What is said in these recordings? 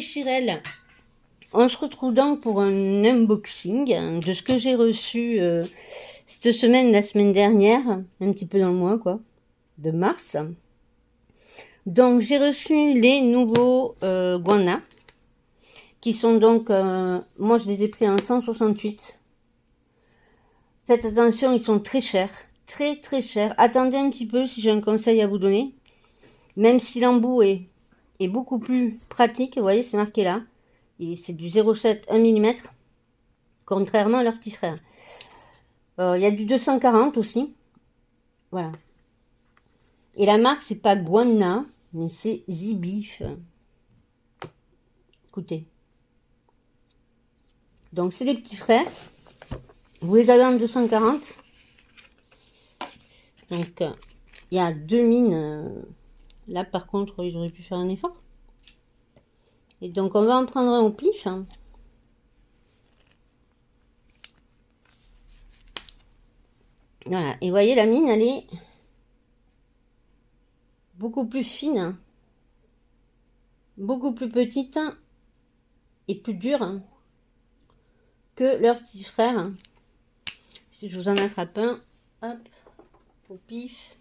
Chirel. On se retrouve donc pour un unboxing de ce que j'ai reçu cette semaine, la semaine dernière, un petit peu dans le mois quoi, de mars. Donc j'ai reçu les nouveaux Guana, qui sont donc, moi je les ai pris en 168. Faites attention, ils sont très chers, très très chers. Attendez un petit peu si j'ai un conseil à vous donner. Même si l'embout est beaucoup plus pratique, vous voyez c'est marqué là. C'est du 0,7 1 mm, contrairement à leur petit frère. Il y a du 240 aussi. Voilà. Et la marque, c'est pas Guana, mais c'est Zibif. Écoutez. Donc, c'est des petits frères. Vous les avez en 240. Donc, il y a deux mines. Là, par contre, ils auraient pu faire un effort. Et donc, on va en prendre un au pif. Voilà. Et vous voyez, la mine, elle est beaucoup plus fine, beaucoup plus petite et plus dure que leur petit frère. Si je vous en attrape un, hop, au pif.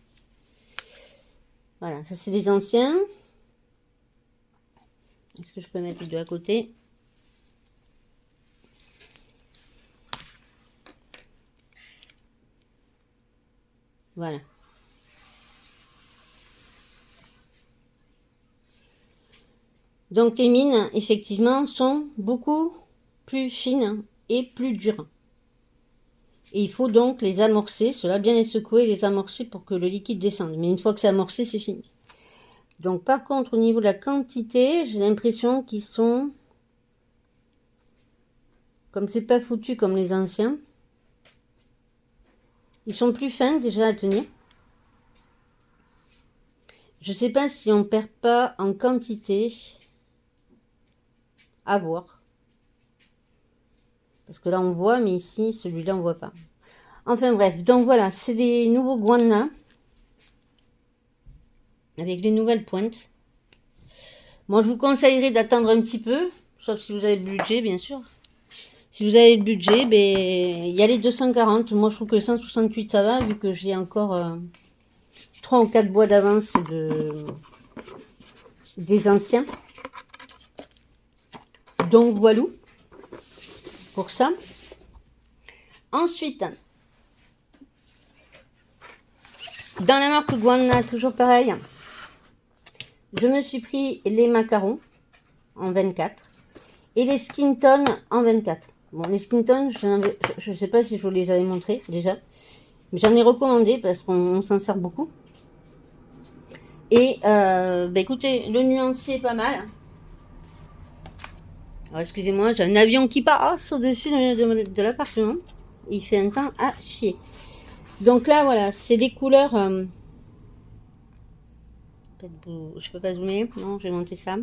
Voilà, ça c'est les anciens. Est-ce que je peux mettre les deux à côté? Voilà. Donc les mines, effectivement, sont beaucoup plus fines et plus dures. Et il faut donc les amorcer, cela bien les secouer et les amorcer pour que le liquide descende. Mais une fois que c'est amorcé, c'est fini. Donc par contre, au niveau de la quantité, j'ai l'impression qu'ils sont... Comme c'est pas foutu comme les anciens, ils sont plus fins déjà à tenir. Je sais pas si on perd pas en quantité. À voir. Parce que là on voit, mais ici celui-là on voit pas. Enfin bref, donc voilà, c'est des nouveaux Guana avec les nouvelles pointes. Moi je vous conseillerais d'attendre un petit peu, sauf si vous avez le budget bien sûr. Si vous avez le budget, ben il y a les 240. Moi je trouve que le 168 ça va, vu que j'ai encore 3 ou 4 bois d'avance des anciens. Donc voilà pour ça. Ensuite, dans la marque Guana, toujours pareil, je me suis pris les macarons en 24 et les Skinton en 24. Bon, les Skinton, je ne sais pas si je vous les avais montrés déjà, mais j'en ai recommandé parce qu'on s'en sert beaucoup. Et écoutez, le nuancier est pas mal. Alors excusez-moi, j'ai un avion qui passe au-dessus de l'appartement. Il fait un temps à chier. Donc là, voilà, c'est des couleurs... je peux pas zoomer, non, je vais monter ça.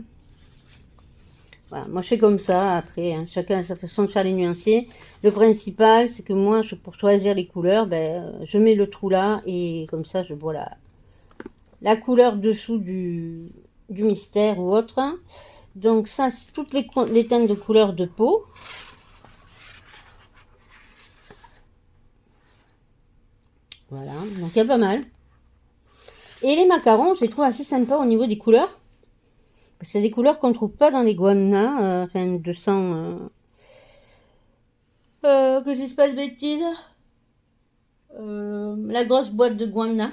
Voilà, moi je fais comme ça, après, hein, chacun a sa façon de faire les nuanciers. Le principal, c'est que moi, pour choisir les couleurs, je mets le trou là, et comme ça, je vois la couleur dessous du mystère ou autre. Donc ça, c'est toutes les teintes de couleur de peau. Voilà, donc il y a pas mal. Et les macarons, je les trouve assez sympas au niveau des couleurs. C'est des couleurs qu'on ne trouve pas dans les Guana, enfin 200... que je dise pas de bêtises. La grosse boîte de Guana.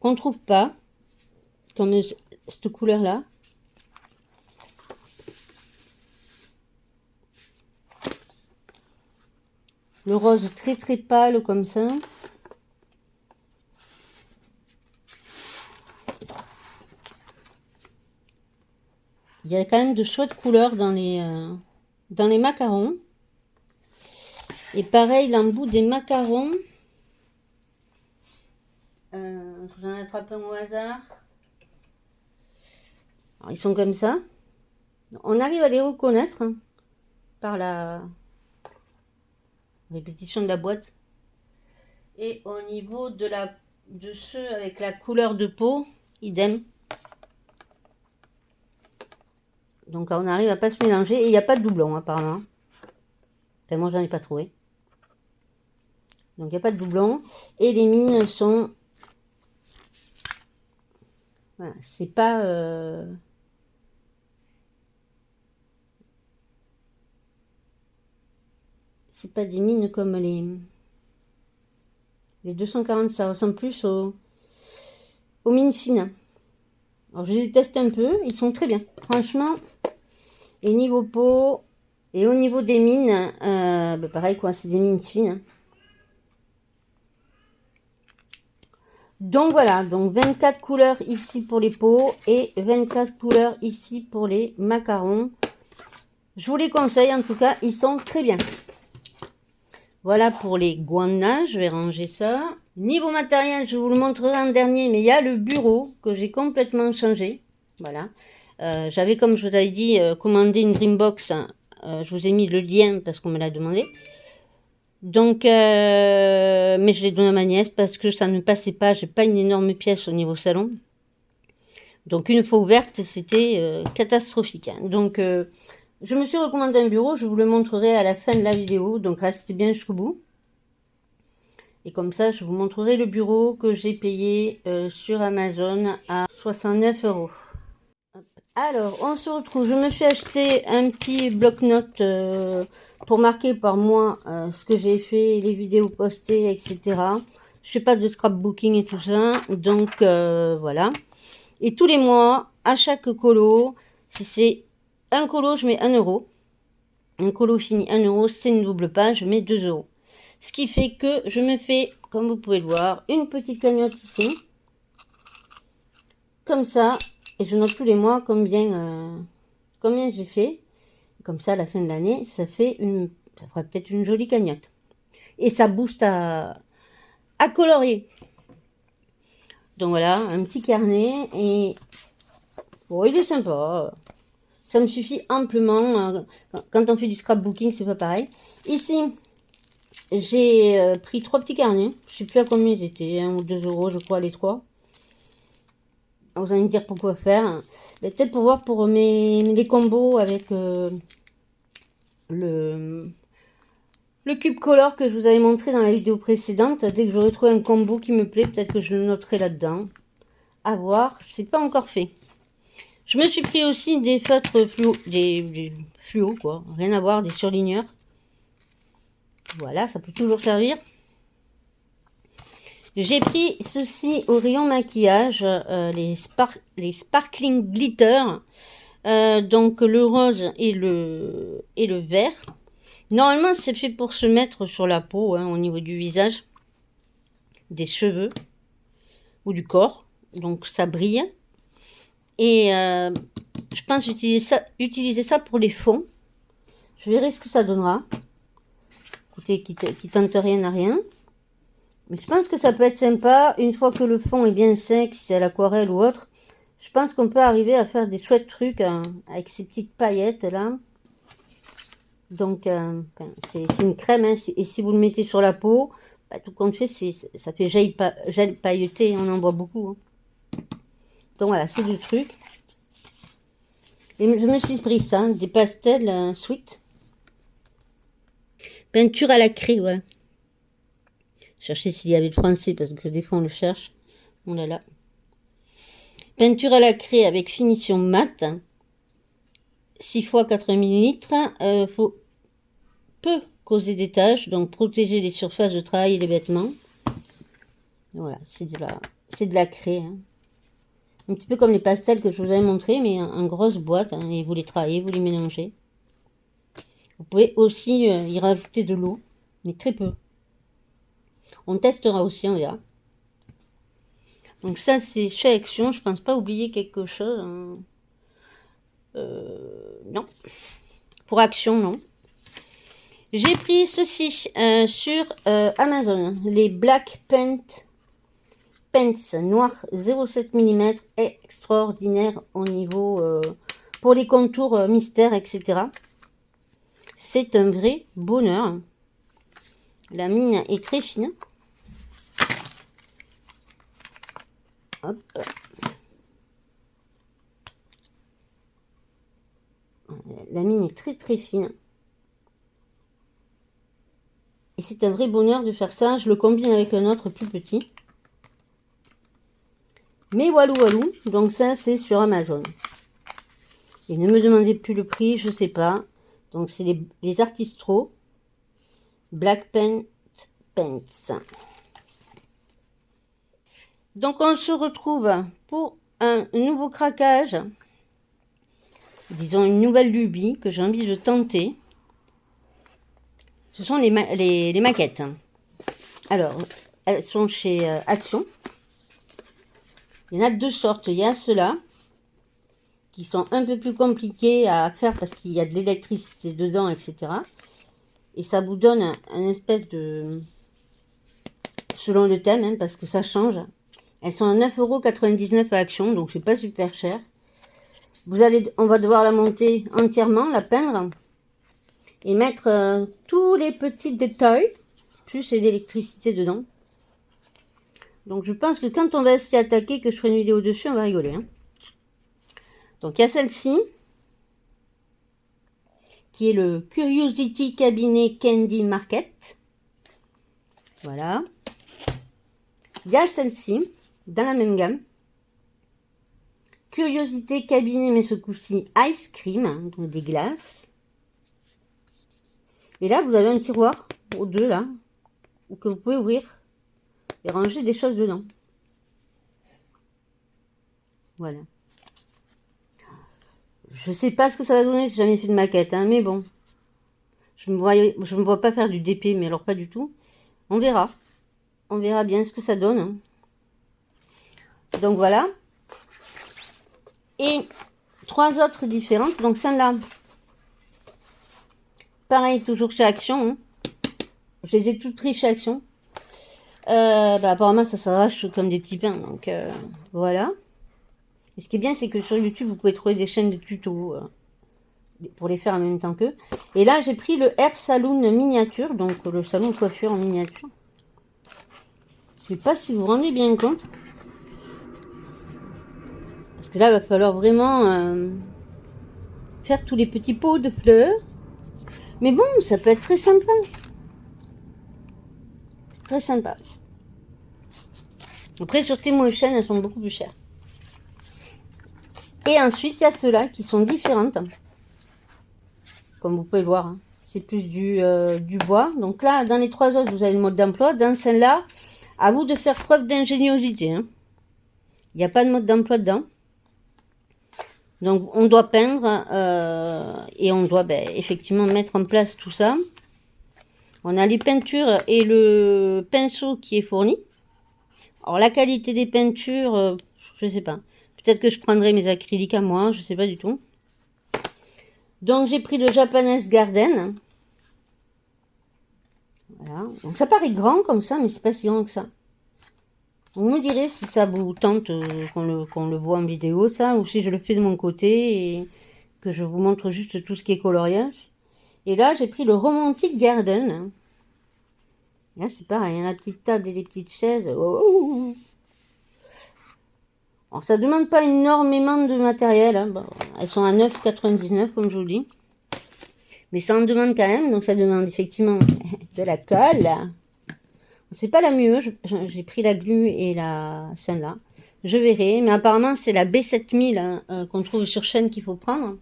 Qu'on ne trouve pas. Comme cette couleur-là. Le rose très très pâle comme ça. Il y a quand même de chouettes couleurs dans les macarons. Et pareil, l'embout des macarons. Je vous en attrape un au hasard. Alors, ils sont comme ça. On arrive à les reconnaître par la répétition de la boîte. Et au niveau de ceux avec la couleur de peau, idem. Donc on arrive à pas se mélanger. Et il n'y a pas de doublon apparemment. Enfin moi j'en ai pas trouvé. Donc il n'y a pas de doublon. Et les mines sont... Voilà, c'est pas... C'est pas des mines comme les 240, ça ressemble plus aux mines fines. Alors je les teste un peu, ils sont très bien. Franchement, et niveau peau, et au niveau des mines, bah pareil quoi, c'est des mines fines. Donc voilà, donc 24 couleurs ici pour les pots et 24 couleurs ici pour les macarons. Je vous les conseille, en tout cas, ils sont très bien. Voilà pour les guannas, je vais ranger ça. Niveau matériel, je vous le montrerai en dernier, mais il y a le bureau que j'ai complètement changé. Voilà. J'avais, comme je vous avais dit, commandé une Dreambox. Je vous ai mis le lien parce qu'on me l'a demandé. Donc, mais je l'ai donné à ma nièce parce que ça ne passait pas. J'ai pas une énorme pièce au niveau salon. Donc, une fois ouverte, c'était catastrophique. Donc, je me suis recommandé un bureau. Je vous le montrerai à la fin de la vidéo. Donc, restez bien jusqu'au bout. Et comme ça, je vous montrerai le bureau que j'ai payé sur Amazon à 69 €. Alors, on se retrouve. Je me suis acheté un petit bloc-notes pour marquer par moi ce que j'ai fait, les vidéos postées, etc. Je fais pas de scrapbooking et tout ça. Donc, voilà. Et tous les mois, à chaque colo, si c'est un colo, je mets 1 €. Un colo fini 1 €, c'est une double page, je mets 2 €. Ce qui fait que je me fais, comme vous pouvez le voir, une petite cagnotte ici. Comme ça. Et je note tous les mois combien j'ai fait. Comme ça, à la fin de l'année, ça fera peut-être une jolie cagnotte. Et ça booste à colorier. Donc voilà, un petit carnet. Et bon, il est sympa. Ça me suffit amplement. Quand on fait du scrapbooking, c'est pas pareil. Ici, j'ai pris 3 petits carnets. Je sais plus à combien ils étaient. 1 ou 2 €, je crois, les 3. Vous allez me dire pourquoi faire. Peut-être pour voir pour les combos avec le cube color que je vous avais montré dans la vidéo précédente. Dès que j'aurai trouvé un combo qui me plaît, peut-être que je le noterai là-dedans. À voir, c'est pas encore fait. Je me suis pris aussi des feutres fluo, des fluo quoi, rien à voir, des surligneurs. Voilà, ça peut toujours servir. J'ai pris ceci au rayon maquillage, les sparkling glitter. Donc le rose et le vert. Normalement, c'est fait pour se mettre sur la peau, hein, au niveau du visage, des cheveux ou du corps. Donc ça brille. Et je pense utiliser ça pour les fonds. Je verrai ce que ça donnera. Écoutez, qui tente rien n'a rien. Mais je pense que ça peut être sympa. Une fois que le fond est bien sec, si c'est à l'aquarelle ou autre, je pense qu'on peut arriver à faire des chouettes trucs hein, avec ces petites paillettes là. Donc, c'est une crème. Hein, et si vous le mettez sur la peau, bah, tout compte fait, ça fait gel pailleté. On en voit beaucoup. Hein. Donc voilà, c'est du truc. Et je me suis pris ça, des pastels sweet. Peinture à la craie, voilà. Chercher s'il y avait de français, parce que des fois on le cherche. Oh là là. Peinture à la craie avec finition mat. 6 x 80 ml. Peu causer des taches, donc protéger les surfaces de travail et les vêtements. Voilà, c'est de la craie. Hein. Un petit peu comme les pastels que je vous avais montré, mais en grosse boîte. Hein, et vous les travaillez, vous les mélangez. Vous pouvez aussi y rajouter de l'eau, mais très peu. On testera aussi, on verra. Donc ça, c'est chez Action. Je pense pas oublier quelque chose. Hein. Non. Pour Action, non. J'ai pris ceci sur Amazon. Les Black Pants noir 0,7 mm. Extraordinaire au niveau... pour les contours mystères, etc. C'est un vrai bonheur. La mine est très fine. Hop. La mine est très très fine. Et c'est un vrai bonheur de faire ça. Je le combine avec un autre plus petit. Mais walou walou, donc ça c'est sur Amazon. Et ne me demandez plus le prix, je sais pas. Donc c'est les Artistro Black Paint Paints. Donc on se retrouve pour un nouveau craquage. Disons une nouvelle lubie que j'ai envie de tenter. Ce sont les maquettes. Alors, elles sont chez Action. Il y en a de deux sortes. Il y a ceux-là qui sont un peu plus compliqués à faire parce qu'il y a de l'électricité dedans, etc. Et ça vous donne un espèce de... Selon le thème, hein, parce que ça change. Elles sont à 9,99 € à Action, donc c'est pas super cher. On va devoir la monter entièrement, la peindre. Et mettre tous les petits détails. Plus c'est l'électricité dedans. Donc je pense que quand on va s'y attaquer, que je ferai une vidéo dessus, on va rigoler. Hein. Donc il y a celle-ci, qui est le Curiosity Cabinet Candy Market. Voilà. Il y a celle-ci, dans la même gamme. Curiosité Cabinet, mais ce coup-ci Ice Cream, hein, donc des glaces. Et là, vous avez un tiroir, aux deux là, que vous pouvez ouvrir et ranger des choses dedans. Voilà. Je sais pas ce que ça va donner, j'ai jamais fait de maquette, hein, mais bon. Je me vois pas faire du DP, mais alors pas du tout. On verra. On verra bien ce que ça donne. Hein. Donc voilà. Et trois autres différentes. Donc celle-là, pareil, toujours chez Action. Hein. Je les ai toutes prises chez Action. Apparemment, ça s'arrache comme des petits pains. Donc voilà. Et ce qui est bien, c'est que sur YouTube, vous pouvez trouver des chaînes de tutos pour les faire en même temps qu'eux. Et là, j'ai pris le Hair Saloon miniature, donc le salon de coiffure en miniature. Je sais pas si vous vous rendez bien compte. Parce que là, il va falloir vraiment faire tous les petits pots de fleurs. Mais bon, ça peut être très sympa. C'est très sympa. Après, sur Temu, elles sont beaucoup plus chères. Et ensuite, il y a ceux-là qui sont différentes. Comme vous pouvez le voir, hein. C'est plus du bois. Donc là, dans les trois autres, vous avez le mode d'emploi. Dans celle-là, à vous de faire preuve d'ingéniosité. Hein. Il n'y a pas de mode d'emploi dedans. Donc on doit peindre et on doit effectivement mettre en place tout ça. On a les peintures et le pinceau qui est fourni. Alors la qualité des peintures, je sais pas. Peut-être que je prendrai mes acryliques à moi, je sais pas du tout. Donc j'ai pris le Japanese Garden. Voilà. Donc ça paraît grand comme ça, mais c'est pas si grand que ça. Vous me direz si ça vous tente qu'on le voit en vidéo, ça, ou si je le fais de mon côté et que je vous montre juste tout ce qui est coloriage. Et là, j'ai pris le Romantic Garden. Là, c'est pareil, hein, la petite table et les petites chaises. Oh. Alors, ça demande pas énormément de matériel. Hein. Bon, elles sont à 9,99 comme je vous dis. Mais ça en demande quand même. Donc, ça demande effectivement de la colle. C'est pas la mieux. J'ai pris la glu et celle-là. Je verrai. Mais apparemment, c'est la B7000 hein, qu'on trouve sur chaîne qu'il faut prendre.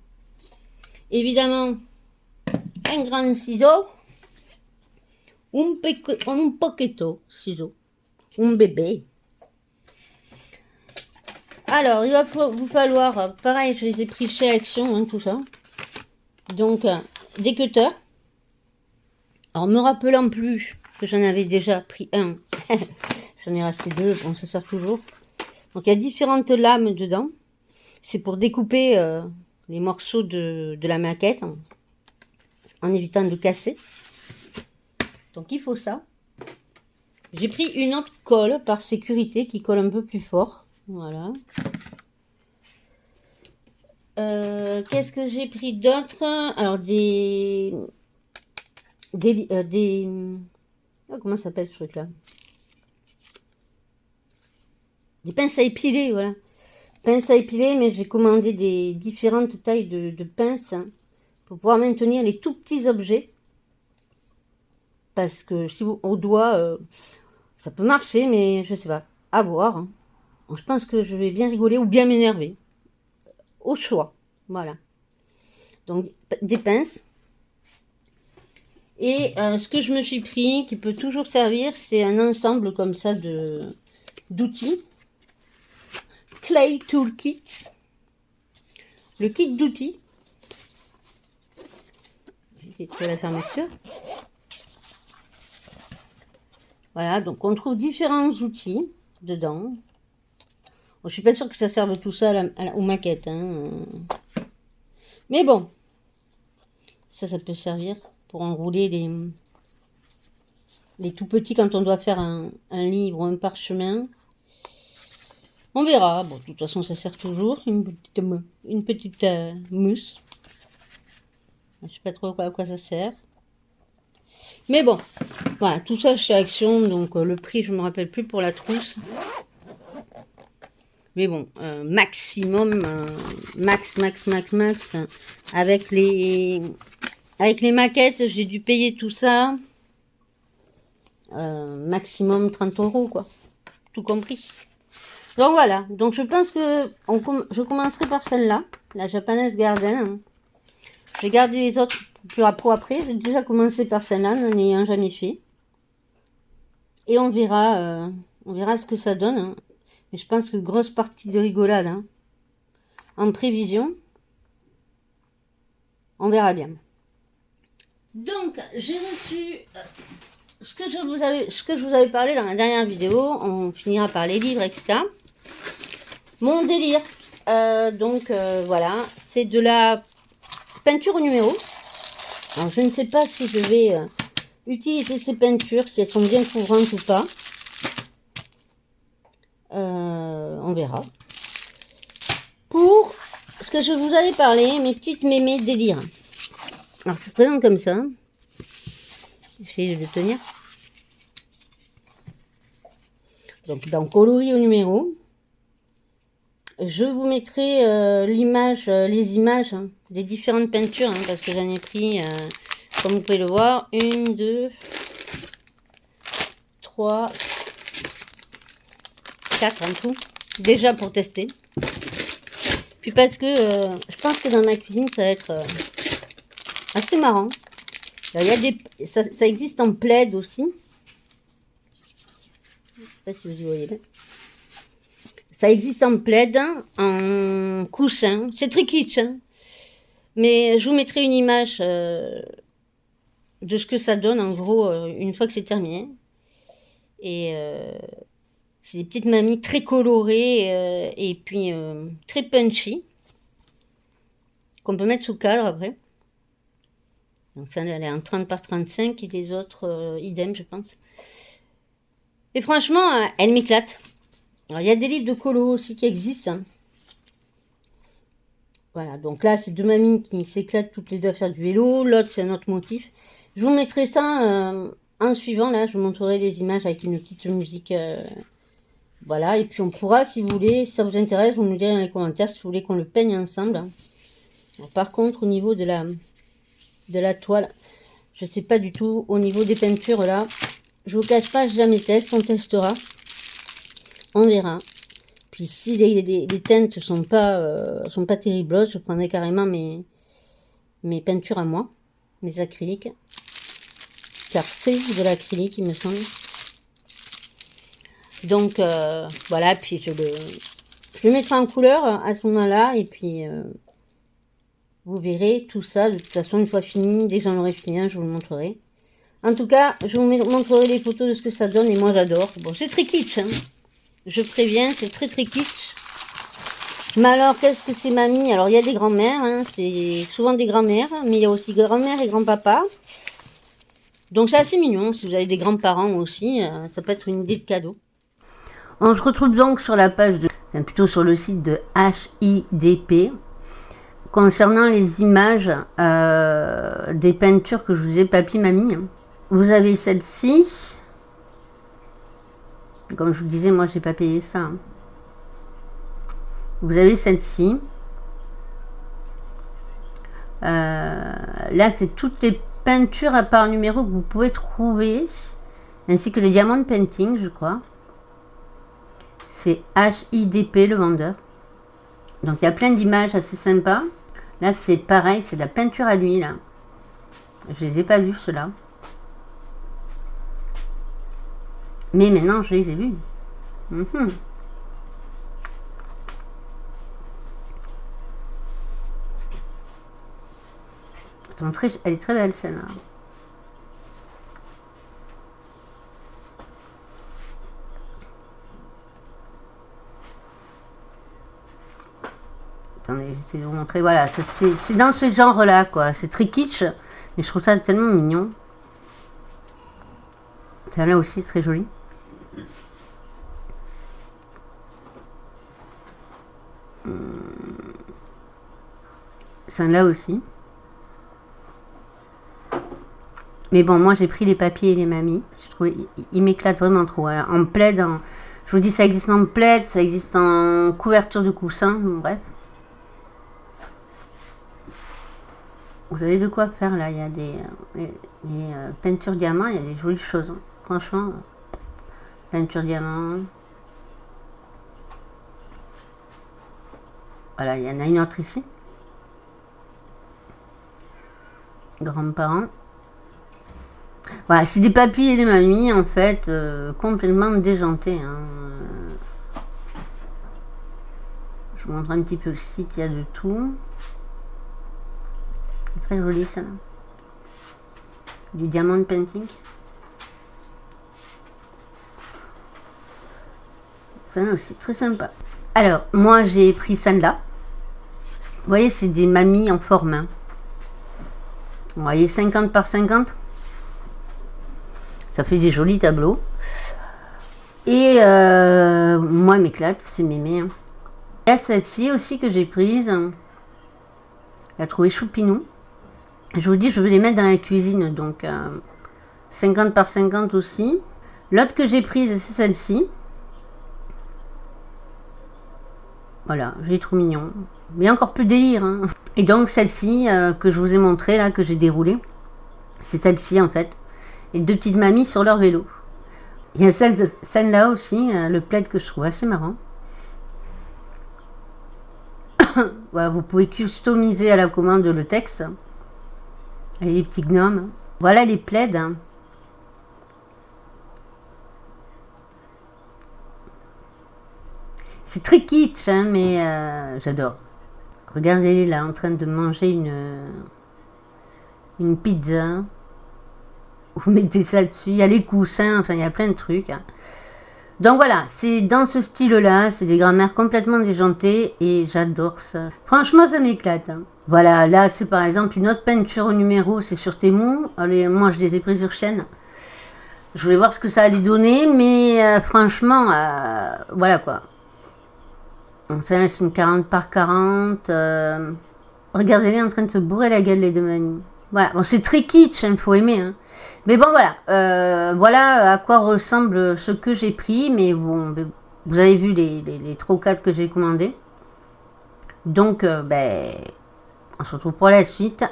Évidemment, un grand ciseau. Un poquito ciseau. Un bébé. Alors, il va vous falloir, pareil, je les ai pris chez Action, hein, tout ça. Donc, des cutters. Alors, me rappelant plus que j'en avais déjà pris un. J'en ai racheté deux, bon, ça sert toujours. Donc, il y a différentes lames dedans. C'est pour découper les morceaux de la maquette en évitant de casser. Donc, il faut ça. J'ai pris une autre colle par sécurité qui colle un peu plus fort. Voilà. Qu'est-ce que j'ai pris d'autre? Alors, oh, comment ça s'appelle ce truc-là? Des pinces à épiler, voilà. Pinces à épiler, mais j'ai commandé des différentes tailles de pinces. pour pouvoir maintenir les tout petits objets. Parce que si vous, au doigt, ça peut marcher, mais je sais pas, à voir. Hein. Donc, je pense que je vais bien rigoler ou bien m'énerver. Au choix, voilà. Donc des pinces. Et ce que je me suis pris, qui peut toujours servir, c'est un ensemble comme ça d'outils. Clay Toolkits. Le kit d'outils. Je vais essayer de trouver la fermeture. Voilà, donc on trouve différents outils dedans. Bon, je suis pas sûre que ça serve tout ça aux maquettes. Hein. Mais bon, ça peut servir pour enrouler les tout petits quand on doit faire un livre ou un parchemin. On verra. Bon, de toute façon, ça sert toujours. Une petite mousse. Je sais pas trop à quoi ça sert. Mais bon, voilà, tout ça chez Action. Donc, le prix, je me rappelle plus pour la trousse. Mais bon, maximum, max. Avec les maquettes, j'ai dû payer tout ça. Maximum 30 €, quoi. Tout compris. Donc voilà, donc je pense que je commencerai par celle-là, la Japanese Garden. Je vais garder les autres pour après. J'ai déjà commencé par celle-là, n'en ayant jamais fait. Et on verra ce que ça donne. Hein. Mais je pense que grosse partie de rigolade. Hein. En prévision. On verra bien. Donc, j'ai reçu ce que je vous avais parlé dans la dernière vidéo. On finira par les livres, etc. Mon délire. Voilà. C'est de la peinture au numéro. Alors, je ne sais pas si je vais utiliser ces peintures, si elles sont bien couvrantes ou pas. On verra. Pour ce que je vous avais parlé, mes petites mémés délire. Alors, ça se présente comme ça. J'essaie de le tenir. Donc, dans coloris au numéro. Je vous mettrai les images des différentes peintures, hein, parce que j'en ai pris, comme vous pouvez le voir, 1, 2, 3, 4 en tout, déjà pour tester. Puis parce que je pense que dans ma cuisine, ça va être assez marrant. Alors, ça existe en plaid aussi. Je ne sais pas si vous y voyez bien. Ça existe en plaid, en coussin. C'est très kitsch. Hein. Mais je vous mettrai une image de ce que ça donne, en gros, une fois que c'est terminé. Et c'est des petites mamies très colorées et puis très punchy. Qu'on peut mettre sous cadre après. Donc ça, elle est en 30 par 35 et les autres, idem, je pense. Et franchement, elle m'éclate. Alors, il y a des livres de colo aussi qui existent. Hein. Voilà, donc là, c'est deux mamies qui s'éclatent toutes les deux à faire du vélo. L'autre, c'est un autre motif. Je vous mettrai ça en suivant. Là, je vous montrerai les images avec une petite musique. Voilà, et puis on pourra, si vous voulez, si ça vous intéresse, vous nous direz dans les commentaires si vous voulez qu'on le peigne ensemble. Alors, par contre, au niveau de la toile, je sais pas du tout. Au niveau des peintures, là, je vous cache pas, jamais teste. On testera. On verra. Puis si les teintes sont pas terribles, je prendrai carrément mes peintures à moi, mes acryliques. Car c'est de l'acrylique, il me semble. Donc voilà, puis je le mettrai en couleur à ce moment-là. Et puis vous verrez tout ça. De toute façon, une fois fini, dès que j'en aurai fini, je vous le montrerai. En tout cas, je vous montrerai les photos de ce que ça donne. Et moi, j'adore. Bon, c'est très kitsch, hein. Je préviens, c'est très très kitsch. Mais alors, qu'est-ce que c'est mamie? Alors, il y a des grands-mères, hein, c'est souvent des grands-mères, mais il y a aussi grand-mère et grand-papa. Donc, c'est assez mignon. Si vous avez des grands-parents aussi, ça peut être une idée de cadeau. On se retrouve donc sur la page plutôt sur le site de HIDP, concernant les images des peintures que je vous ai papy mamie. Vous avez celle-ci. Comme je vous disais, moi, j'ai pas payé ça. Hein. Vous avez celle-ci. Là, c'est toutes les peintures à part numéro que vous pouvez trouver, ainsi que les diamond painting, je crois. C'est HIDP le vendeur. Donc il y a plein d'images assez sympas. Là, c'est pareil, c'est de la peinture à l'huile. Je les ai pas vus ceux-là. Mais maintenant, je les ai vus. Elle est très belle celle-là. Attendez, j'essaie de vous montrer. Voilà, c'est dans ce genre-là, quoi. C'est très kitsch, mais je trouve ça tellement mignon. Celle-là aussi, très jolie. Celle-là aussi. Mais bon, moi j'ai pris les papiers et les mamies. Je trouve ils m'éclatent vraiment trop. Alors, en plaid, je vous dis, ça existe en plaid, ça existe en couverture de coussin, bref. Vous avez de quoi faire là. Il y a des peintures diamants, il y a des jolies choses. Franchement, peinture diamant. Voilà, il y en a une autre ici. Grands-parents. Voilà, c'est des papis et des mamies en fait, complètement déjantés. Hein. Je vous montre un petit peu le site, il y a de tout. C'est très joli ça. Du diamond painting. Ça aussi, très sympa. Alors, moi j'ai pris celle-là. Vous voyez, c'est des mamies en forme. Hein. Vous voyez, 50 par 50. Ça fait des jolis tableaux. Et moi, m'éclate, c'est mémé. Hein. Il y a celle-ci aussi que j'ai prise. Je l'ai trouvée choupinou. Je vous dis, je vais les mettre dans la cuisine. Donc, 50 par 50 aussi. L'autre que j'ai prise, c'est celle-ci. Voilà, je les trouve mignon. Mais encore plus délire. Hein. Et donc, celle-ci que je vous ai montrée, là, que j'ai déroulée, c'est celle-ci en fait. Et deux petites mamies sur leur vélo. Il y a celle-là aussi, le plaid que je trouve assez marrant. Voilà, vous pouvez customiser à la commande le texte. Et les petits gnomes. Voilà les plaids. Hein. C'est très kitsch, hein, mais j'adore. Regardez-les là, en train de manger une pizza. Vous mettez ça dessus. Il y a les coussins, enfin il y a plein de trucs. Hein. Donc voilà, c'est dans ce style-là, c'est des grammaires complètement déjantées et j'adore ça. Franchement, ça m'éclate. Hein. Voilà, là c'est par exemple une autre peinture au numéro, c'est sur Temu. Allez, moi je les ai pris sur chaîne. Je voulais voir ce que ça allait donner, mais franchement, voilà quoi. Donc ça c'est une 40 par 40. Regardez-les en train de se bourrer la gueule les deux mamies. Voilà, bon c'est très kitsch, il faut aimer. Hein. Mais bon voilà, voilà à quoi ressemble ce que j'ai pris, mais bon, vous avez vu les 3 ou 4 que j'ai commandés. Donc, on se retrouve pour la suite.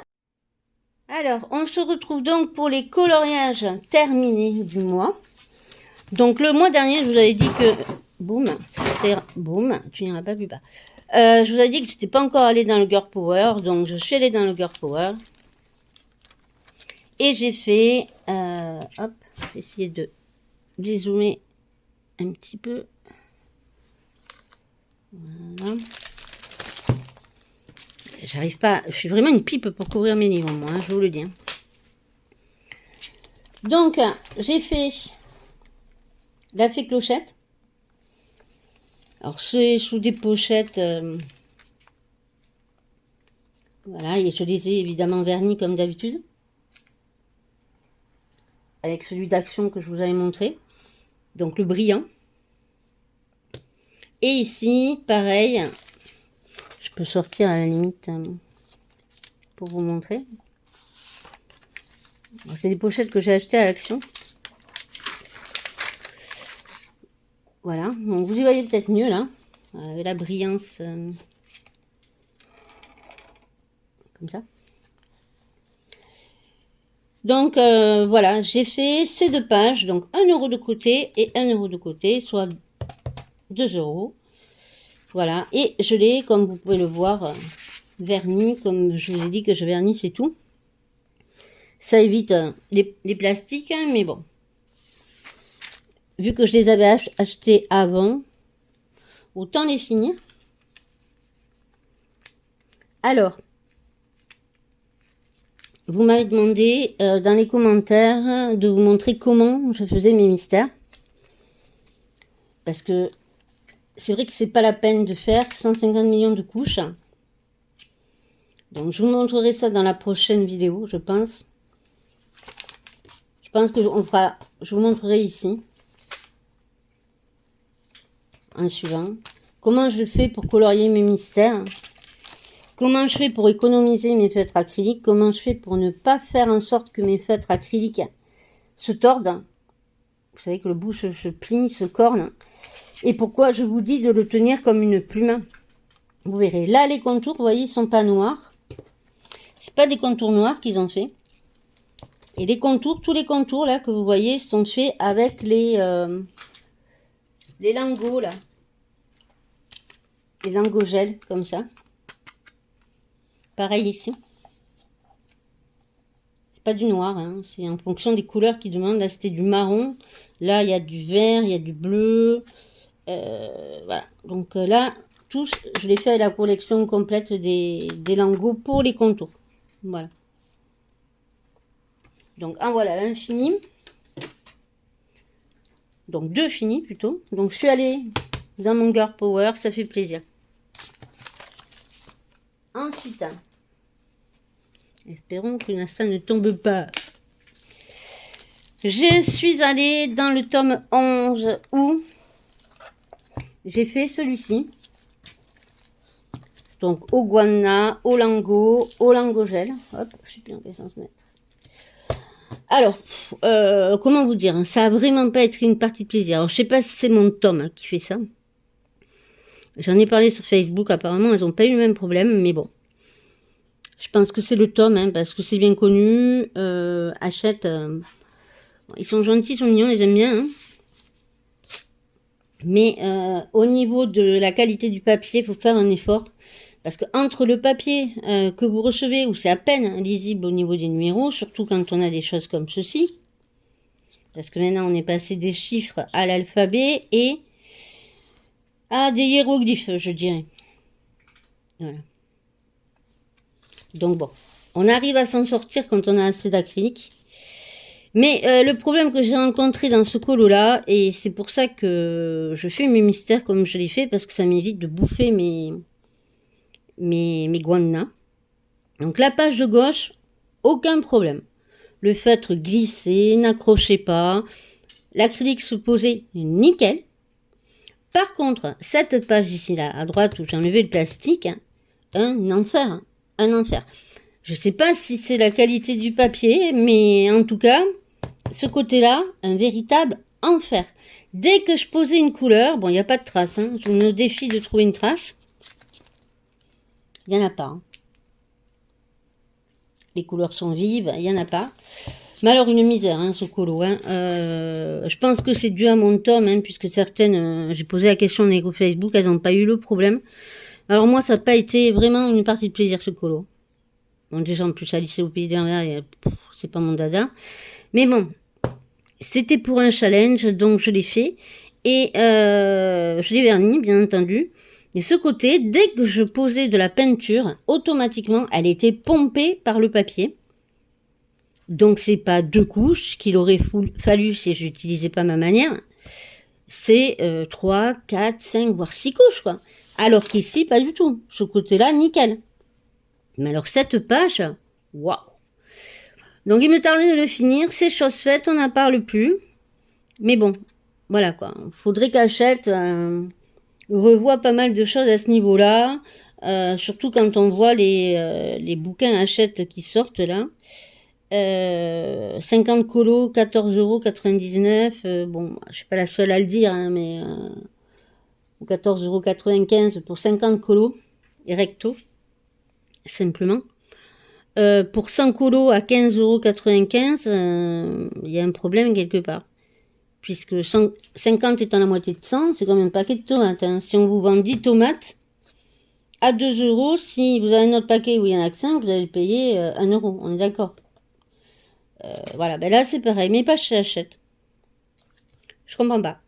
Alors, on se retrouve donc pour les coloriages terminés du mois. Donc, le mois dernier, je vous avais dit que... Boum, tu n'iras pas plus bas. Je vous avais dit que je n'étais pas encore allée dans le Girl Power, donc je suis allée dans le Girl Power. Et j'ai fait, hop, je vais essayer de dézoomer un petit peu. Voilà. J'arrive pas, je suis vraiment une pipe pour couvrir mes livres, moi, hein, je vous le dis. Hein. Donc, j'ai fait la fée clochette. Alors, c'est sous des pochettes. Voilà, et je les ai évidemment vernis comme d'habitude. Avec celui d'action que je vous avais montré. Donc le brillant. Et ici, pareil. Je peux sortir à la limite pour vous montrer. C'est des pochettes que j'ai achetées à l'action. Voilà, donc vous y voyez peut-être mieux là. Avec la brillance comme ça. Donc voilà, j'ai fait ces 2 pages, donc 1 € de côté et 1 € de côté, soit 2 €. Voilà, et je l'ai, comme vous pouvez le voir, verni, comme je vous ai dit que je vernis, c'est tout. Ça évite les plastiques, hein, mais bon. Vu que je les avais achetés avant, autant les finir. Alors, vous m'avez demandé dans les commentaires de vous montrer comment je faisais mes mystères. Parce que c'est vrai que c'est pas la peine de faire 150 millions de couches. Donc je vous montrerai ça dans la prochaine vidéo, je pense. Je pense que je vous montrerai ici, en suivant, comment je fais pour colorier mes mystères. Comment je fais pour économiser mes feutres acryliques. Comment je fais pour ne pas faire en sorte que mes feutres acryliques se tordent. Vous savez que le bout se plie, se corne. Et pourquoi je vous dis de le tenir comme une plume. Vous verrez. Là, les contours, vous voyez, ils sont pas noirs. C'est pas des contours noirs qu'ils ont fait. Et les contours, tous les contours là que vous voyez sont faits avec les lingots là. Les lingots gel, comme ça. Pareil ici. C'est pas du noir, hein. C'est en fonction des couleurs qu'ils demandent. Là, c'était du marron. Là, il y a du vert, il y a du bleu. Voilà. Donc là, tous, je l'ai fait avec la collection complète des lingots pour les contours. Voilà. Donc, en voilà l'infini. Donc, 2 finis plutôt. Donc, je suis allée dans mon Girl Power. Ça fait plaisir. Ensuite, espérons que ça ne tombe pas. Je suis allée dans le tome 11 où j'ai fait celui-ci. Donc, au guana, au lingot gel. Hop, je sais plus en quel sens mettre. Alors, comment vous dire, hein, ça a vraiment pas été une partie de plaisir. Alors, je sais pas si c'est mon tome qui fait ça. J'en ai parlé sur Facebook, apparemment, elles n'ont pas eu le même problème, mais bon. Je pense que c'est le tome, hein, parce que c'est bien connu. Achète. Ils sont gentils, ils sont mignons, les aime bien. Hein. Mais au niveau de la qualité du papier, il faut faire un effort. Parce que entre le papier que vous recevez, où c'est à peine lisible au niveau des numéros, surtout quand on a des choses comme ceci, parce que maintenant on est passé des chiffres à l'alphabet et à des hiéroglyphes, je dirais. Voilà. Donc bon, on arrive à s'en sortir quand on a assez d'acrylique. Mais le problème que j'ai rencontré dans ce colo-là, et c'est pour ça que je fais mes mystères comme je l'ai fait, parce que ça m'évite de bouffer mes guanas. Donc la page de gauche, aucun problème. Le feutre glissait, n'accrochait pas. L'acrylique se posait nickel. Par contre, cette page ici, là, à droite, où j'ai enlevé le plastique, un enfer. Un enfer. Je sais pas si c'est la qualité du papier, mais en tout cas, ce côté-là, un véritable enfer. Dès que je posais une couleur, bon, il n'y a pas de trace, hein, je me défie de trouver une trace. Il n'y en a pas. Hein. Les couleurs sont vives, il n'y en a pas. Mais alors, une misère, hein, ce colo. Hein. Je pense que c'est dû à mon tome, hein, puisque certaines, j'ai posé la question dans Facebook, elles n'ont pas eu le problème. Alors moi, ça n'a pas été vraiment une partie de plaisir, ce colo. Bon, déjà, en plus, à lycée au pays derrière, c'est pas mon dada. Mais bon, c'était pour un challenge, donc je l'ai fait. Et je l'ai verni, bien entendu. Et ce côté, dès que je posais de la peinture, automatiquement, elle était pompée par le papier. Donc, c'est pas 2 couches qu'il aurait fallu si je n'utilisais pas ma manière. C'est 3, 4, 5, voire 6 couches, quoi. Alors qu'ici, pas du tout. Ce côté-là, nickel. Mais alors, cette page, waouh. Donc, il me tardait de le finir. C'est chose faite, on n'en parle plus. Mais bon, voilà, quoi. Faudrait qu'Hachette revoie pas mal de choses à ce niveau-là. Surtout quand on voit les bouquins Hachette qui sortent, là. 50 colos, 14,99 €. Bon, je suis pas la seule à le dire, hein, mais 14,95 € pour 50 colos, recto, simplement. pour 100 colos à 15,95 €, il y a un problème quelque part. Puisque 50 étant la moitié de 100, c'est comme un paquet de tomates. Hein. Si on vous vend 10 tomates à 2 €, si vous avez un autre paquet où il y en a que 5, vous allez le payer 1 €. On est d'accord. Voilà, ben là c'est pareil, mais pas chez Hachette. Je comprends pas.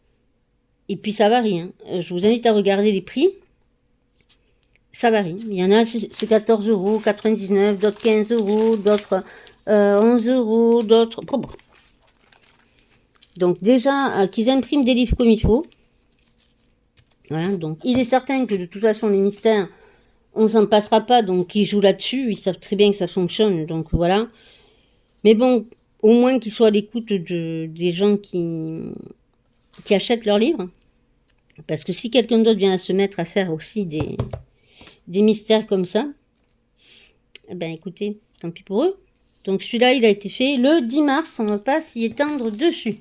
Et puis ça varie. Hein. Je vous invite à regarder les prix. Ça varie. Il y en a, c'est 14,99 €, d'autres 15 €, d'autres 11 €, d'autres... Donc déjà, qu'ils impriment des livres comme il faut. Voilà, donc il est certain que de toute façon, les mystères, on s'en passera pas. Donc ils jouent là-dessus, ils savent très bien que ça fonctionne. Donc voilà. Mais bon, au moins qu'ils soient à l'écoute des gens qui achètent leurs livres. Parce que si quelqu'un d'autre vient à se mettre à faire aussi des mystères comme ça, eh ben écoutez, tant pis pour eux. Donc celui-là, il a été fait le 10 mars, on va pas s'y étendre dessus.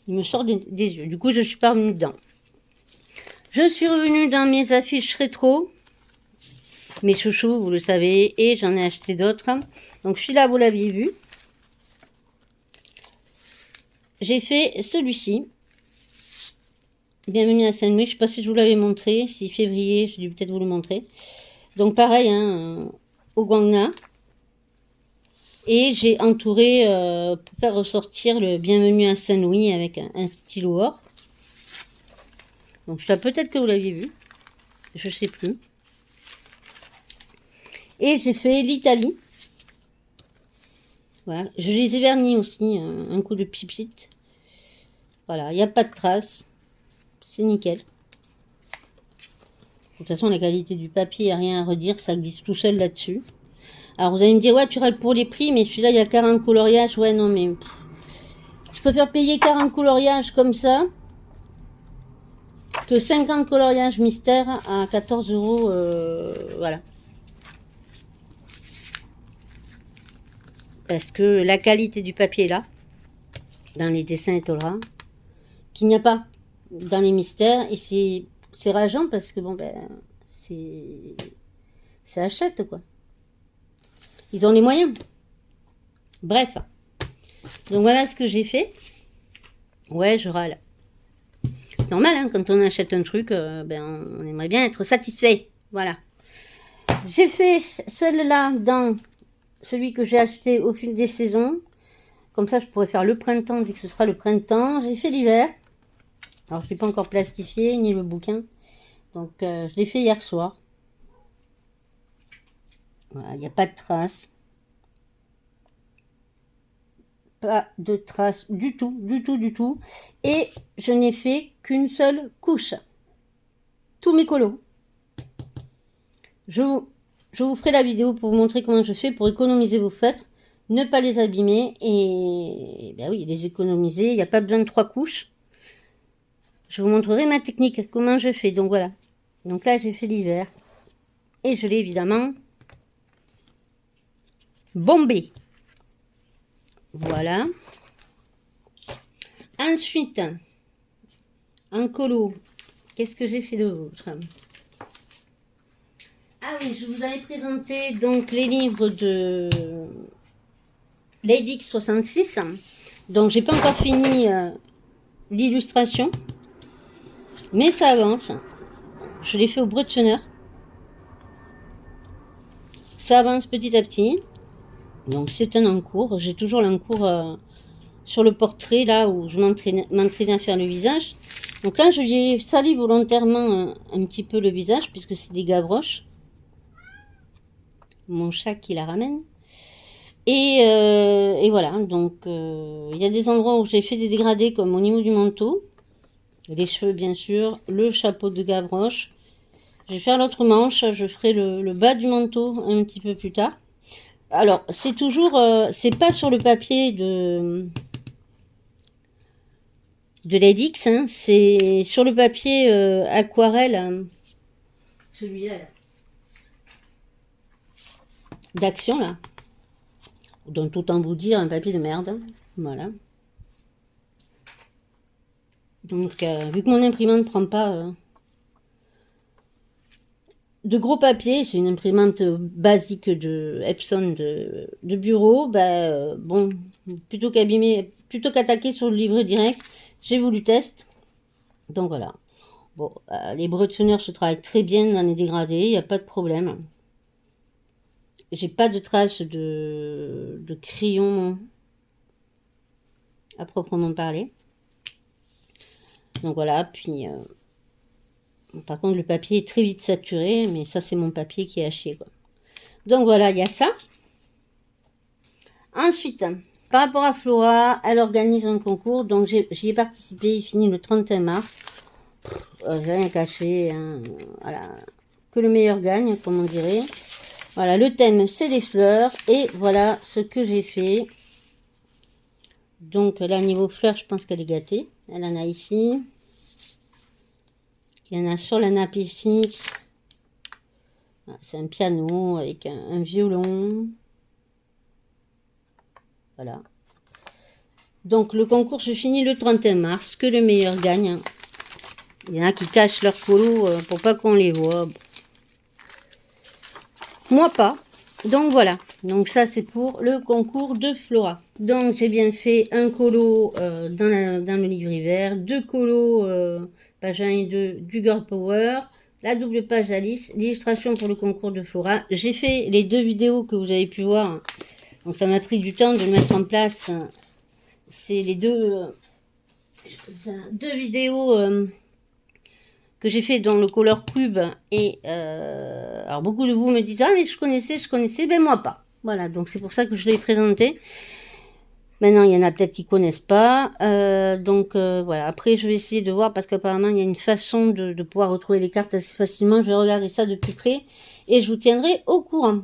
Il me sort des yeux, du coup je suis pas revenue dedans. Je suis revenue dans mes affiches rétro, mes chouchous, vous le savez, et j'en ai acheté d'autres. Donc celui-là, vous l'aviez vu. J'ai fait celui-ci. Bienvenue à Saint-Louis, je ne sais pas si je vous l'avais montré, 6 février, je vais peut-être vous le montrer. Donc pareil, hein, au Guangna. Et j'ai entouré pour faire ressortir le Bienvenue à Saint-Louis avec un stylo or. Donc là, peut-être que vous l'aviez vu. Je ne sais plus. Et j'ai fait l'Italie. Voilà. Je les ai vernis aussi, un coup de pipite. Voilà, il n'y a pas de traces. C'est nickel. De toute façon, la qualité du papier, il n'y a rien à redire. Ça glisse tout seul là-dessus. Alors, vous allez me dire, ouais, tu râles pour les prix, mais celui-là, il y a 40 coloriages. Ouais, non, mais... je préfère payer 40 coloriages comme ça que 50 coloriages mystère à 14 €. Voilà. Parce que la qualité du papier est là, dans les dessins étoiles, qu'il n'y a pas dans les mystères. Et c'est rageant parce que, bon, ben, ça achète, quoi. Ils ont les moyens. Bref. Donc voilà ce que j'ai fait. Ouais, je râle. Normal, hein, quand on achète un truc, ben, on aimerait bien être satisfait. Voilà. J'ai fait celle-là dans celui que j'ai acheté au fil des saisons. Comme ça, je pourrais faire le printemps dès que ce sera le printemps. J'ai fait l'hiver. Alors, je ne l'ai pas encore plastifié, ni le bouquin. Donc, je l'ai fait hier soir. Voilà, il n'y a pas de traces. Pas de traces du tout, du tout, du tout. Et je n'ai fait qu'une seule couche. Tous mes colos. Je vous ferai la vidéo pour vous montrer comment je fais pour économiser vos feutres. Ne pas les abîmer. Et ben oui, les économiser. Il n'y a pas besoin de 3 couches. Je vous montrerai ma technique, comment je fais. Donc voilà. Donc là, j'ai fait l'hiver. Et je l'ai évidemment bombé. Voilà. Ensuite, en colo, qu'est-ce que j'ai fait d'autre? Ah oui, je vous avais présenté donc les livres de Lady 66. Donc j'ai pas encore fini l'illustration, mais ça avance. Je l'ai fait au Brutzener. Ça avance petit à petit. Donc c'est un encours. J'ai toujours l'encours sur le portrait là où je m'entraîne à faire le visage. Donc là je lui ai sali volontairement un petit peu le visage puisque c'est des gavroches. Mon chat qui la ramène. Et voilà, donc il y a des endroits où j'ai fait des dégradés comme au niveau du manteau. Les cheveux bien sûr, le chapeau de gavroche. Je vais faire l'autre manche, je ferai le bas du manteau un petit peu plus tard. Alors, c'est toujours, c'est pas sur le papier de l'Edix, hein, c'est sur le papier aquarelle, celui-là, d'Action, là. Donc, autant vous dire, un papier de merde, voilà. Donc, vu que mon imprimante ne prend pas de gros papier. C'est une imprimante basique de Epson de bureau. Bon, plutôt qu'abîmer, plutôt qu'attaquer sur le livret direct, j'ai voulu tester. Donc voilà. Bon, les bretonneurs se travaillent très bien dans les dégradés, il n'y a pas de problème. J'ai pas de traces de crayon à proprement parler. Donc voilà, puis par contre le papier est très vite saturé, mais ça c'est mon papier qui est haché, quoi. Donc voilà, il y a ça. Ensuite, par rapport à Flora, elle organise un concours, donc j'y ai participé, il finit le 31 mars. J'ai rien caché, hein, voilà. Que le meilleur gagne, comme on dirait. Voilà, le thème c'est les fleurs, et voilà ce que j'ai fait. Donc là, niveau fleurs, je pense qu'elle est gâtée. Elle en a ici. Il y en a sur la nappe ici. C'est un piano avec un violon. Voilà. Donc le concours se finit le 31 mars. Que le meilleur gagne. Il y en a qui cachent leurs colos pour pas qu'on les voit. Moi pas. Donc voilà. Donc ça c'est pour le concours de Flora. Donc j'ai bien fait un colo dans le livret vert. 2 colos page 1 et 2 du Girl Power. La double page d'Alice. L'illustration pour le concours de Flora. J'ai fait les 2 vidéos que vous avez pu voir. Donc ça m'a pris du temps de mettre en place. C'est les deux vidéos que j'ai fait dans le Color Cube. Et alors beaucoup de vous me disent ah mais je connaissais, ben moi pas. Voilà, donc c'est pour ça que je l'ai présenté. Maintenant, il y en a peut-être qui connaissent pas. Voilà. Après, je vais essayer de voir parce qu'apparemment, il y a une façon de pouvoir retrouver les cartes assez facilement. Je vais regarder ça de plus près et je vous tiendrai au courant.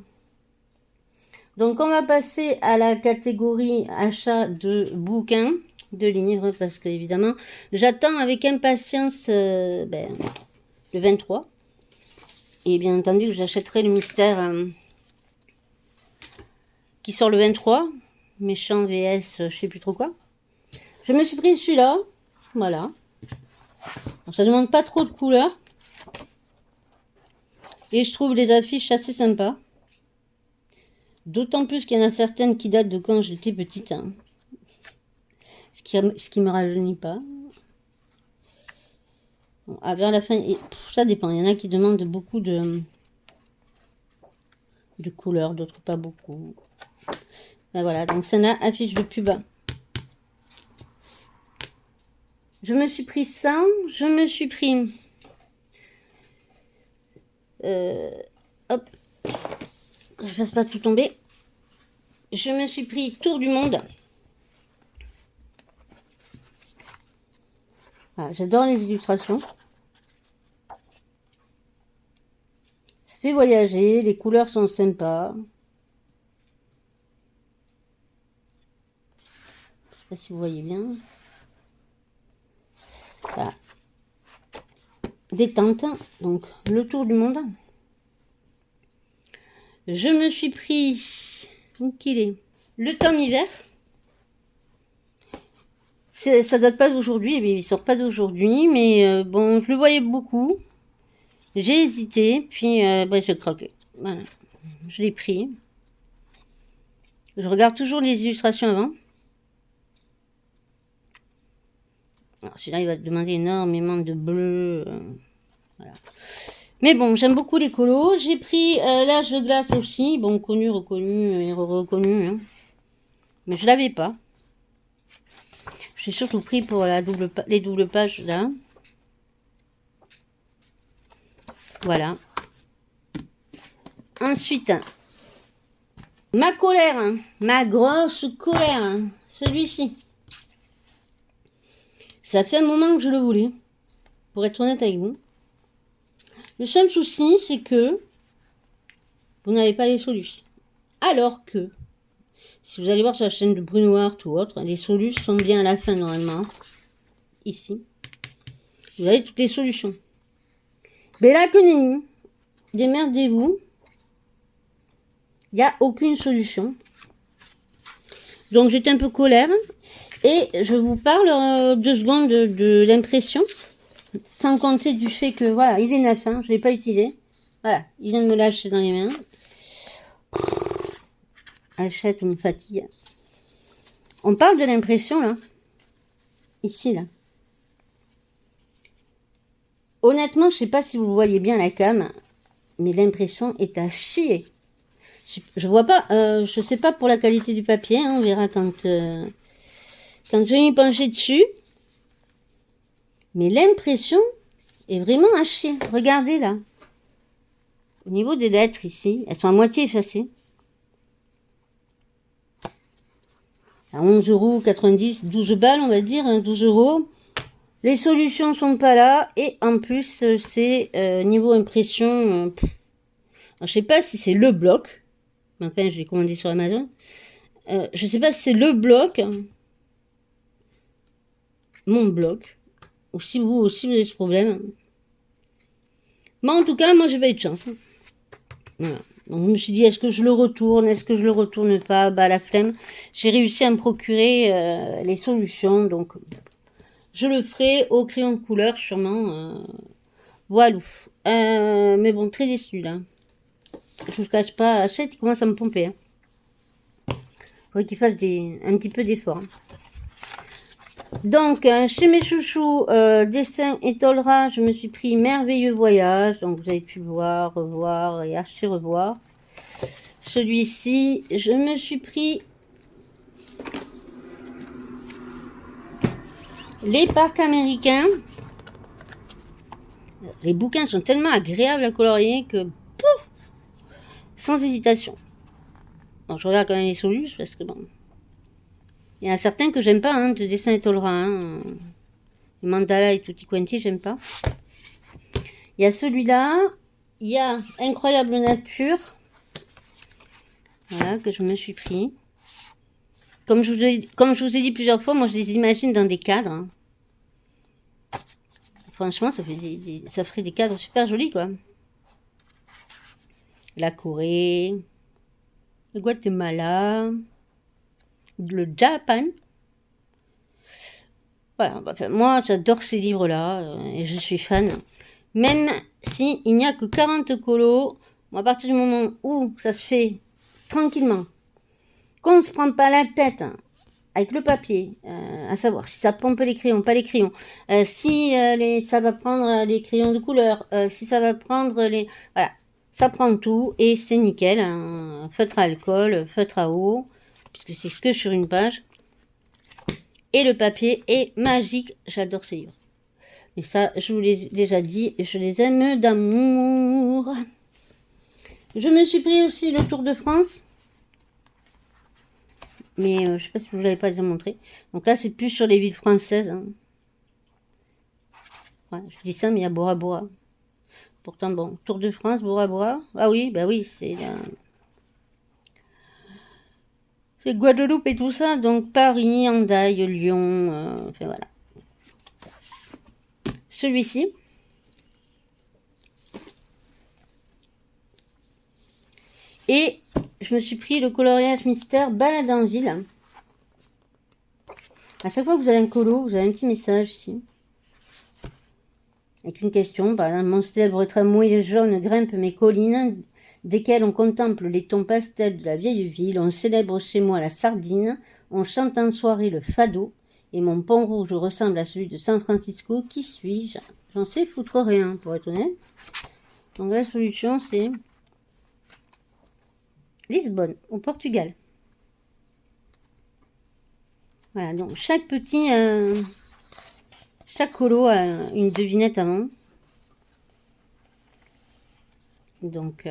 Donc, on va passer à la catégorie achat de bouquins, de livres, parce que évidemment, j'attends avec impatience le 23. Et bien entendu, j'achèterai le mystère qui sort le 23. Méchant VS, je sais plus trop quoi. Je me suis pris celui-là. Voilà. Donc, ça demande pas trop de couleurs. Et je trouve les affiches assez sympas. D'autant plus qu'il y en a certaines qui datent de quand j'étais petite. Hein. Ce qui me rajeunit pas. Bon, vers la fin, ça dépend. Il y en a qui demandent beaucoup de couleurs, d'autres pas beaucoup. Ben voilà, donc ça n'a affiche de pub. Je me suis pris ça. Je me suis pris... hop. Que je fasse pas tout tomber. Je me suis pris Tour du monde. Voilà, j'adore les illustrations. Ça fait voyager, les couleurs sont sympas. Je sais pas si vous voyez bien. Voilà. Détente, donc le tour du monde. Je me suis pris, où qu'il est, le tome hiver. Ça date pas d'aujourd'hui, il sort pas d'aujourd'hui, mais bon, je le voyais beaucoup. J'ai hésité, puis je croquais. Voilà, je l'ai pris. Je regarde toujours les illustrations avant. Alors celui-là, il va te demander énormément de bleu. Voilà. Mais bon, j'aime beaucoup les colos. J'ai pris l'âge de glace aussi. Bon, connu, reconnu et reconnu. Hein. Mais je l'avais pas. J'ai surtout pris pour les doubles pages là. Voilà. Ensuite, ma colère. Hein, ma grosse colère. Hein, celui-ci. Ça fait un moment que je le voulais. Pour être honnête avec vous. Le seul souci, c'est que vous n'avez pas les solutions. Alors que, si vous allez voir sur la chaîne de Bruno Art ou autre, les solutions sont bien à la fin normalement. Ici. Vous avez toutes les solutions. Mais là, que nenni. Démerdez-vous. Il n'y a aucune solution. Donc, j'étais un peu colère. Et je vous parle 2 secondes de l'impression. Sans compter du fait que, voilà, il est neuf, hein, je ne l'ai pas utilisé. Voilà, il vient de me lâcher dans les mains. Hachette me fatigue. On parle de l'impression, là. Ici, là. Honnêtement, je sais pas si vous voyez bien la cam, mais l'impression est à chier. Je vois pas, je sais pas pour la qualité du papier, hein, on verra quand je vais m'y pencher dessus. Mais l'impression est vraiment à chier. Regardez là. Au niveau des lettres ici, elles sont à moitié effacées. À 11,90 €, 12 balles on va dire, 12 €. Les solutions sont pas là. Et en plus, c'est niveau impression. Je sais pas si c'est le bloc. Enfin, je l'ai commandé sur Amazon. Je sais pas si c'est le bloc. Mon bloc. Ou si vous aussi vous avez ce problème. Mais en tout cas, moi j'ai pas eu de chance. Voilà. Donc je me suis dit, est-ce que je le retourne, est-ce que je le retourne pas? Bah la flemme. J'ai réussi à me procurer les solutions, donc je le ferai au crayon de couleur sûrement. Voilà. Mais bon, très déçu là. Je vous cache pas, Hachette il commence à me pomper. Hein. Faudrait qu'il fasse un petit peu d'effort. Hein. Donc, chez mes chouchous, dessin et Tolra, je me suis pris Merveilleux Voyage. Donc, vous avez pu le voir, revoir et archi-revoir. Celui-ci, je me suis pris Les Parcs Américains. Les bouquins sont tellement agréables à colorier que, pouf, sans hésitation. Donc, je regarde quand même les solutions parce que bon... Il y en a certains que j'aime pas, hein, de dessin et Tolra. Hein. Les mandala et tutti quanti, j'aime pas. Il y a celui-là. Il y a Incroyable Nature. Voilà, que je me suis pris. Comme je vous ai dit plusieurs fois, moi je les imagine dans des cadres. Hein. Franchement, ça ferait des cadres super jolis, quoi. La Corée. Le Guatemala. Le Japon. Voilà, enfin, moi j'adore ces livres-là et je suis fan. Même s'il n'y a que 40 colos, moi, à partir du moment où ça se fait tranquillement, qu'on ne se prend pas la tête avec le papier, à savoir si ça pompe les crayons, pas les crayons, si ça va prendre les crayons de couleur, si ça va prendre les... Voilà, ça prend tout et c'est nickel. Hein. Feutre à alcool, feutre à eau, puisque c'est que sur une page. Et le papier est magique. J'adore ces livres. Mais ça, je vous l'ai déjà dit, je les aime d'amour. Je me suis pris aussi le Tour de France. Mais je ne sais pas si je vous l'avez pas déjà montré. Donc là, c'est plus sur les villes françaises. Hein. Ouais, je dis ça, mais il y a Bora Bora. Pourtant, bon, Tour de France, Bora Bora. Ah oui, bah oui, c'est... C'est Guadeloupe et tout ça, donc Paris, Hendaye, Lyon, enfin voilà. Celui-ci. Et je me suis pris le coloriage mystère Balade en ville. À chaque fois que vous avez un colo, vous avez un petit message ici. Avec une question, par exemple, mon célèbre tramway jaune grimpe mes collines, desquelles on contemple les tons pastels de la vieille ville, on célèbre chez moi la sardine, on chante en soirée le fado, et mon pont rouge ressemble à celui de San Francisco. Qui suis-je? J'en sais foutre rien, pour être honnête. Donc la solution, c'est Lisbonne, au Portugal. Voilà, donc chaque colo a une devinette avant. Donc,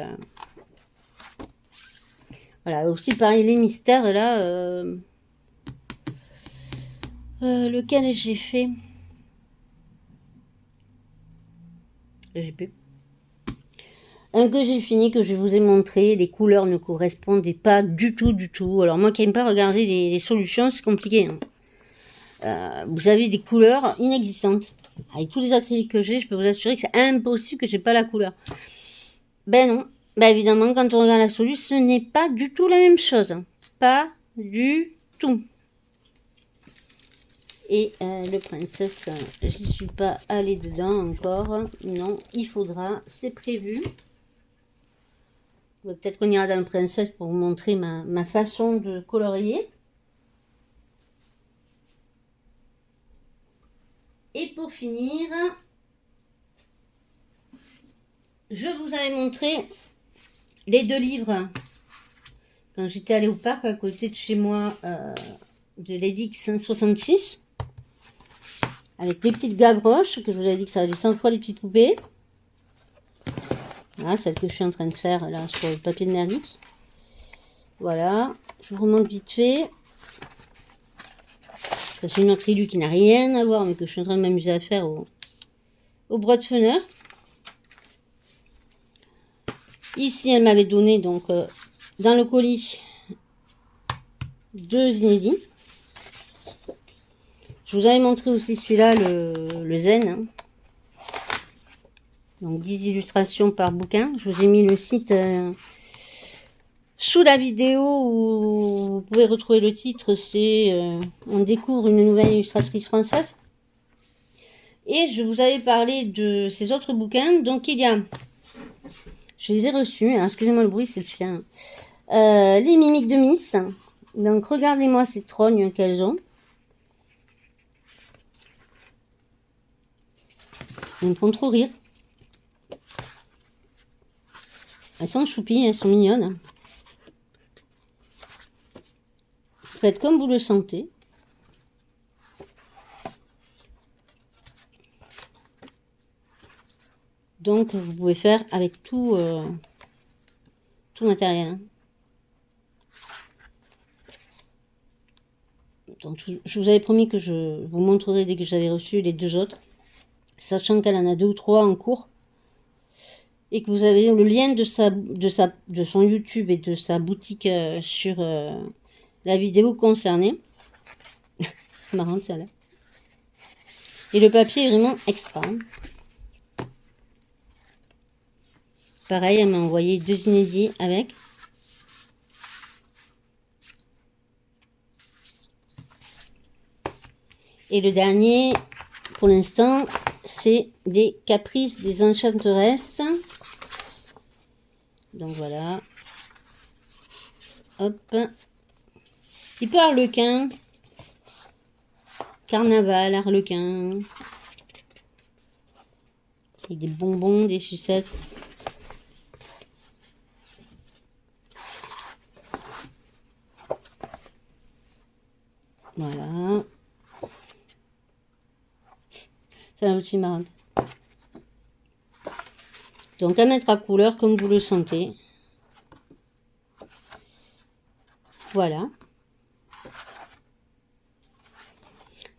voilà, aussi pareil, les mystères, là, lequel j'ai fait? J'ai plus. Un que j'ai fini, que je vous ai montré, les couleurs ne correspondaient pas du tout. Alors moi qui n'aime pas regarder les solutions, c'est compliqué. Hein. Vous avez des couleurs inexistantes. Avec tous les acryliques que j'ai, je peux vous assurer que c'est impossible que j'ai pas la couleur. Ben non. Ben évidemment, quand on regarde la solution, ce n'est pas du tout la même chose. Pas du tout. Et le princesse, j'y suis pas allée dedans encore. Non, il faudra, c'est prévu. Peut-être qu'on ira dans le princesse pour vous montrer ma façon de colorier. Et pour finir, je vous avais montré les 2 livres quand j'étais allée au parc à côté de chez moi de l'Edix 166 avec les petites gavroches que je vous avais dit que ça valait 100 fois les petites poupées. Voilà, celle que je suis en train de faire là sur le papier de merdique. Voilà, je vous remonte vite fait. Ça c'est une autre Rilu qui n'a rien à voir mais que je suis en train de m'amuser à faire au Broadfeneur. Ici elle m'avait donné donc dans le colis 2 inédits. Je vous avais montré aussi celui-là, le Zen. Hein. Donc 10 illustrations par bouquin. Je vous ai mis le site sous la vidéo où vous pouvez retrouver le titre. C'est On découvre une nouvelle illustratrice française. Et je vous avais parlé de ces autres bouquins. Donc il y a, je les ai reçus. Hein, excusez-moi le bruit, c'est le chien. Les mimiques de Miss. Donc regardez-moi ces trognes qu'elles ont. Elles me font trop rire. Elles sont choupies, elles sont mignonnes. Faites comme vous le sentez. Donc vous pouvez faire avec tout matériel. Donc je vous avais promis que je vous montrerai dès que j'avais reçu les 2 autres. Sachant qu'elle en a 2 ou 3 en cours. Et que vous avez le lien de son YouTube et de sa boutique sur la vidéo concernée. C'est marrant celle-là. Et le papier est vraiment extra. Pareil, elle m'a envoyé 2 inédits avec. Et le dernier, pour l'instant, c'est les Caprices des Enchanteresses. Donc voilà. Hop. Petit peu harlequin. Carnaval, harlequin. Et des bonbons, des sucettes. Voilà. C'est la petite marrante. Donc à mettre à couleur comme vous le sentez. Voilà.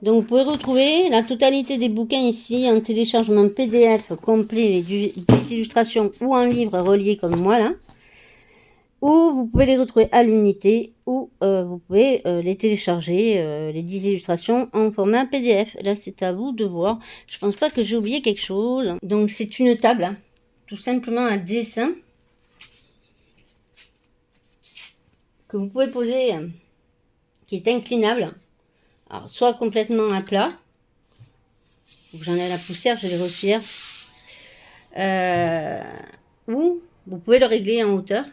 Donc vous pouvez retrouver la totalité des bouquins ici en téléchargement PDF complet, les 10 illustrations ou en livre relié comme moi là. Ou vous pouvez les retrouver à l'unité ou vous pouvez les télécharger, les 10 illustrations en format PDF. Là c'est à vous de voir. Je pense pas que j'ai oublié quelque chose. Donc c'est une table, hein, tout simplement à dessin. Que vous pouvez poser, qui est inclinable. Alors, soit complètement à plat. J'en ai la poussière, je l'ai reçu hier. Ou vous pouvez le régler en hauteur.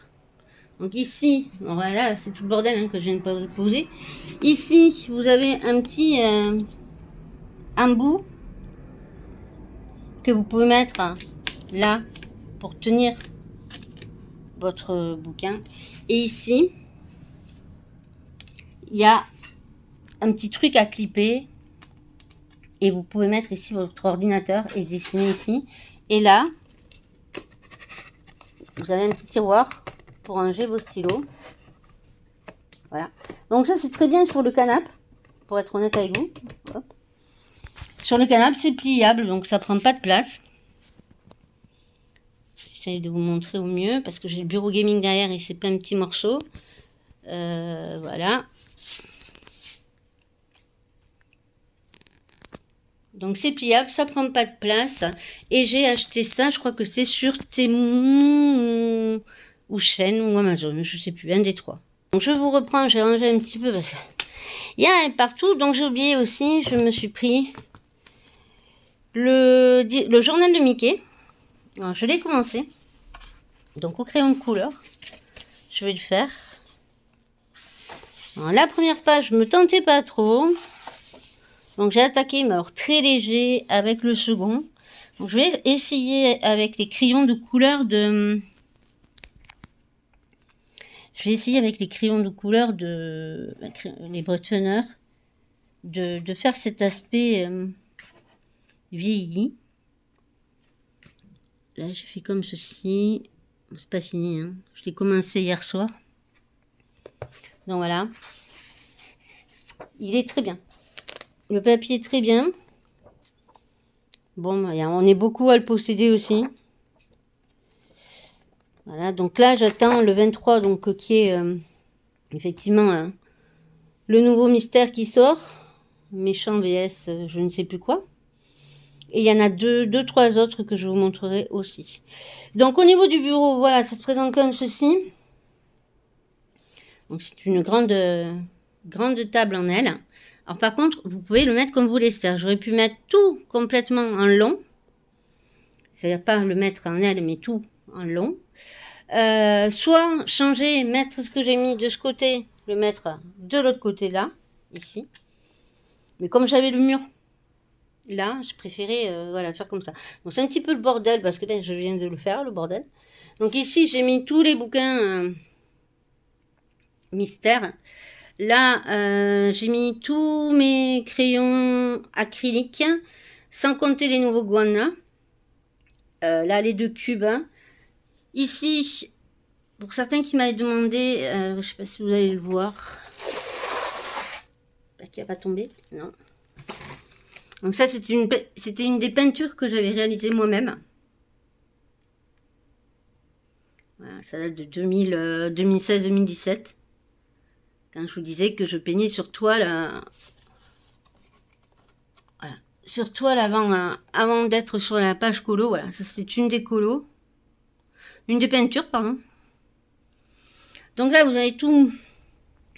Donc ici, voilà, c'est tout le bordel hein, que je viens de poser. Ici, vous avez un petit embout que vous pouvez mettre là pour tenir votre bouquin. Et ici, il y a un petit truc à clipper et vous pouvez mettre ici votre ordinateur et dessiner ici. Et là, vous avez un petit tiroir pour ranger vos stylos. Voilà. Donc ça, c'est très bien sur le canapé, pour être honnête avec vous. Hop. Sur le canapé, c'est pliable, donc ça prend pas de place. J'essaie de vous montrer au mieux, parce que j'ai le bureau gaming derrière et c'est plein de petits morceaux. Voilà. Donc c'est pliable, ça prend pas de place. Et j'ai acheté ça, je crois que c'est sur Temu ou Shein ou Amazon, je sais plus, un des 3. Donc je vous reprends, j'ai rangé un petit peu parce qu'il y en a partout. Donc j'ai oublié aussi, je me suis pris le journal de Mickey. Alors je l'ai commencé. Donc au crayon de couleur. je vais le faire. Alors, la première page, je me tentais pas trop. Donc j'ai attaqué, mais alors très léger avec le second. Donc je vais essayer avec les crayons de couleur de... Je vais essayer avec les crayons de couleur de... les Bretonner. De faire cet aspect vieilli. Là j'ai fait comme ceci. C'est pas fini, hein. Je l'ai commencé hier soir. Donc voilà. Il est très bien. Le papier est très bien. Bon, on est beaucoup à le posséder aussi. Voilà, donc là j'attends le 23, donc qui est effectivement le nouveau mystère qui sort. Méchant vs je ne sais plus quoi. Et il y en a deux, trois autres que je vous montrerai aussi. Donc au niveau du bureau, voilà, ça se présente comme ceci. Donc c'est une grande table en L. Alors par contre, vous pouvez le mettre comme vous voulez. C'est-à-dire, j'aurais pu mettre tout complètement en long. C'est-à-dire pas le mettre en L, mais tout en long. Soit changer, mettre ce que j'ai mis de ce côté, le mettre de l'autre côté là, ici. Mais comme j'avais le mur là, je préférais voilà, faire comme ça. Bon, c'est un petit peu le bordel parce que ben, je viens de le faire, le bordel. Donc ici, j'ai mis tous les bouquins mystères. Là, j'ai mis tous mes crayons acryliques, sans compter les nouveaux Guana. Là, les 2 cubes. Hein. Ici, pour certains qui m'avaient demandé, je ne sais pas si vous allez le voir. J'espère qu'il n'a pas tombé. Non. Donc ça, c'était une des peintures que j'avais réalisées moi-même. Voilà, ça date de 2016-2017. Quand je vous disais que je peignais sur toile. Voilà. Sur toile avant d'être sur la page colo. Voilà, ça c'est une des colos. Une des peintures, pardon. Donc là, vous avez tous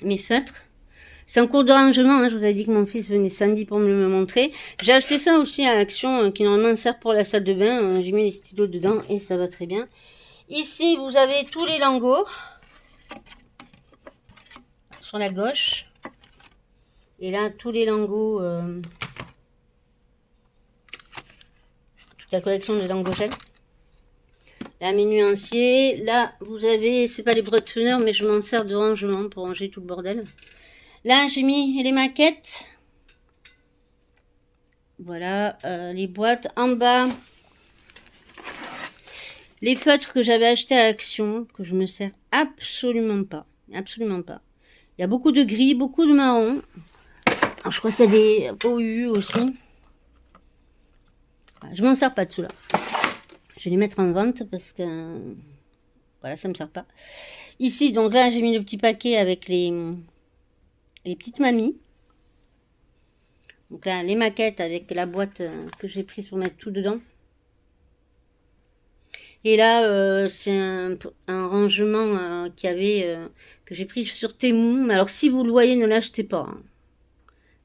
mes feutres. C'est en cours de rangement, hein. Je vous avais dit que mon fils venait samedi pour me le montrer. J'ai acheté ça aussi à Action, qui normalement sert pour la salle de bain. J'ai mis les stylos dedans et ça va très bien. Ici, vous avez tous les lingots. Sur la gauche. Et là, tous les lingots. Toute la collection de lingots gel. Là, mes nuanciers. Là, vous avez, c'est pas les Bretonner, mais je m'en sers de rangement pour ranger tout le bordel. Là, j'ai mis les maquettes. Voilà, les boîtes. En bas, les feutres que j'avais achetés à Action, que je me sers absolument pas. Absolument pas. Il y a beaucoup de gris, beaucoup de marron. Alors, je crois qu'il y a des OU aussi. Voilà, je m'en sers pas de ceux-là. Je vais les mettre en vente parce que... Voilà, ça me sert pas. Ici, donc là, j'ai mis le petit paquet avec les petites mamies. Donc là, les maquettes avec la boîte que j'ai prise pour mettre tout dedans. Et là, c'est un rangement que j'ai pris sur Temu. Mais alors, si vous le voyez, ne l'achetez pas. Hein.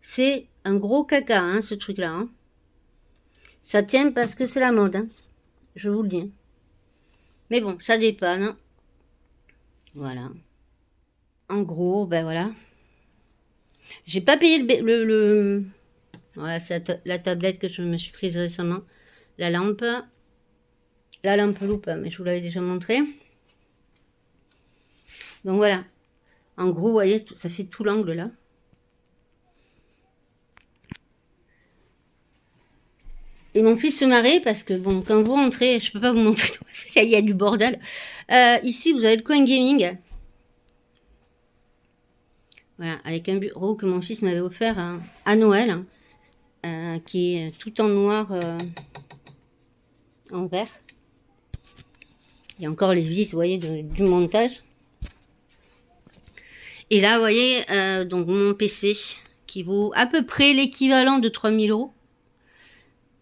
C'est un gros caca, hein, ce truc-là. Hein. Ça tient parce que c'est la mode. Hein. Je vous le dis. Mais bon, ça dépanne. Hein. Voilà. En gros, ben voilà. J'ai pas payé voilà, c'est la tablette que je me suis prise récemment. La lampe loupe, mais je vous l'avais déjà montré. Donc voilà. En gros, vous voyez, ça fait tout l'angle là. Et mon fils se marrait parce que, bon, quand vous rentrez, je peux pas vous montrer tout, il y a du bordel. Ici, vous avez le coin gaming. Voilà, avec un bureau que mon fils m'avait offert à Noël, qui est tout en noir, en vert. Il y a encore les vis, vous voyez, du montage. Et là, vous voyez, donc mon PC, qui vaut à peu près l'équivalent de 3000 €.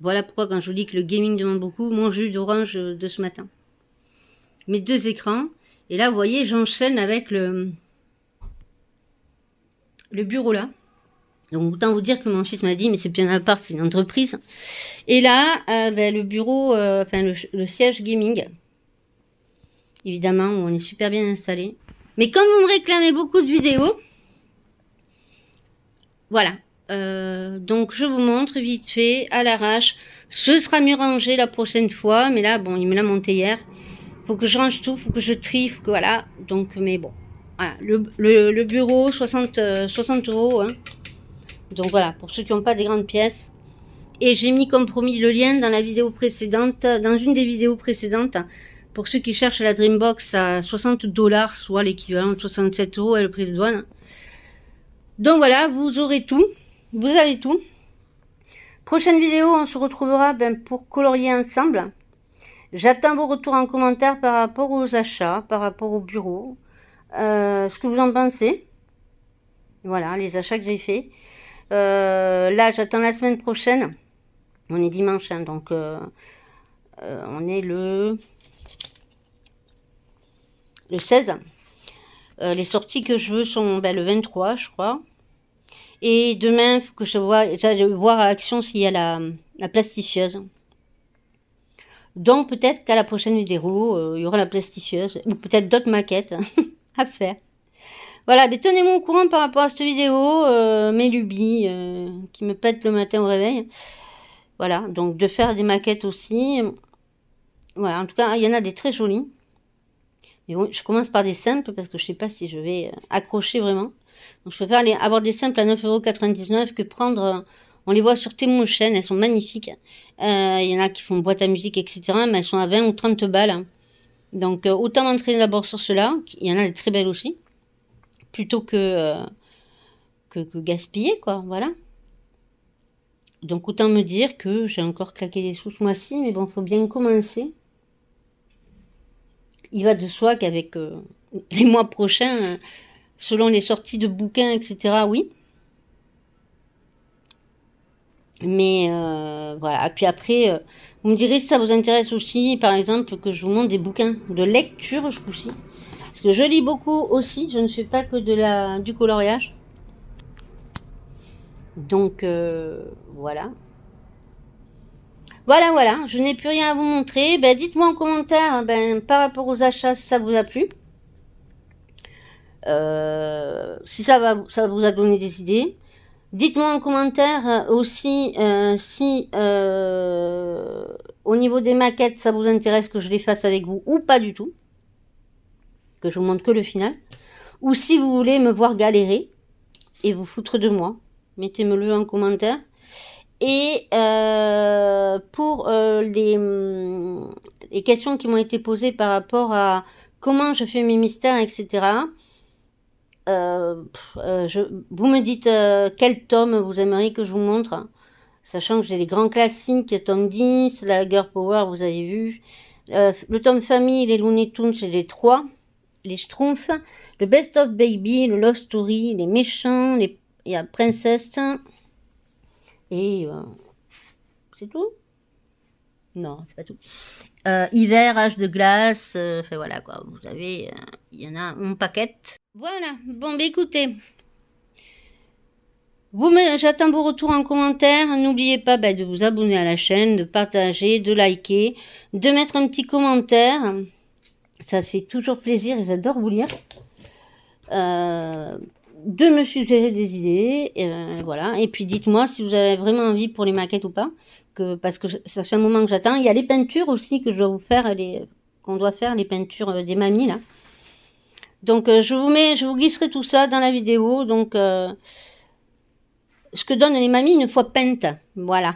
Voilà pourquoi quand je vous dis que le gaming demande beaucoup, mon jus d'orange de ce matin. Mes 2 écrans. Et là, vous voyez, j'enchaîne avec le bureau là. Donc, autant vous dire que mon fils m'a dit, mais c'est plus un appart, c'est une entreprise. Et là, ben, le bureau, enfin le siège gaming. Évidemment, où on est super bien installé. Mais comme vous me réclamez beaucoup de vidéos, voilà. Donc je vous montre vite fait, à l'arrache. Ce sera mieux rangé la prochaine fois. Mais là, bon, il me l'a monté hier. Faut que je range tout, faut que je trie, faut que voilà. Donc, mais bon. Voilà. Le bureau, 60 €. Hein. Donc voilà, pour ceux qui n'ont pas des grandes pièces. Et j'ai mis comme promis le lien dans la vidéo précédente, dans une des vidéos précédentes, pour ceux qui cherchent la Dreambox à 60 $, soit l'équivalent de 67 € et le prix de douane. Donc voilà, vous aurez tout, vous avez tout. Prochaine vidéo, on se retrouvera pour colorier ensemble. J'attends vos retours en commentaire par rapport aux achats, par rapport au bureau, ce que vous en pensez. Voilà, les achats que j'ai faits. Là, j'attends la semaine prochaine. On est dimanche, hein, donc on est le 16. Les sorties que je veux sont le 23, je crois. Et demain, il faut que j'aille voir à Action s'il y a la plasticieuse. Donc peut-être qu'à la prochaine vidéo, il y aura la plasticieuse. Ou peut-être d'autres maquettes à faire. Voilà, mais tenez-moi au courant par rapport à cette vidéo. Mes lubies qui me pètent le matin au réveil. Voilà, donc de faire des maquettes aussi. Voilà, en tout cas, il y en a des très jolies. Mais bon, je commence par des simples parce que je ne sais pas si je vais accrocher vraiment. Donc je préfère avoir des simples à 9,99 € que prendre... on les voit sur Témochaine, elles sont magnifiques. Il y en a qui font boîte à musique, etc. Mais elles sont à 20 ou 30 balles. Donc autant m'entraîner d'abord sur ceux-là. Il y en a des très belles aussi. Plutôt que gaspiller, quoi. Voilà. Donc autant me dire que j'ai encore claqué des sous ce mois-ci. Mais bon, il faut bien commencer. Il va de soi qu'avec les mois prochains, selon les sorties de bouquins, etc., oui. Mais voilà. Puis après, vous me direz si ça vous intéresse aussi, par exemple, que je vous montre des bouquins de lecture ce coup-ci. Parce que je lis beaucoup aussi, je ne fais pas que du coloriage. Donc voilà. Voilà, je n'ai plus rien à vous montrer. Dites-moi en commentaire par rapport aux achats si ça vous a plu. Si ça vous a donné des idées. Dites-moi en commentaire aussi si au niveau des maquettes ça vous intéresse que je les fasse avec vous ou pas du tout. Que je vous montre que le final. Ou si vous voulez me voir galérer et vous foutre de moi. Mettez-me-le en commentaire. Et pour les questions qui m'ont été posées par rapport à comment je fais mes mystères, etc. Vous me dites quel tome vous aimeriez que je vous montre, sachant que j'ai les grands classiques, tome 10, la Girl Power, vous avez vu, le tome famille, les Looney Tunes, j'ai les 3, les Schtroumpfs, le Best of Baby, le Love Story, les méchants, il y a Princesse, et c'est tout? Non, c'est pas tout. Hiver, âge de glace, enfin voilà quoi, vous savez, il y en a un paquet. Voilà, bon écoutez, j'attends vos retours en commentaire. N'oubliez pas de vous abonner à la chaîne, de partager, de liker, de mettre un petit commentaire. Ça fait toujours plaisir et j'adore vous lire. De me suggérer des idées, voilà. Et puis dites-moi si vous avez vraiment envie pour les maquettes ou pas, parce que ça fait un moment que j'attends. Il y a les peintures aussi que je dois vous faire, qu'on doit faire, les peintures des mamies là. Donc je vous glisserai tout ça dans la vidéo. Donc ce que donnent les mamies une fois peintes, voilà.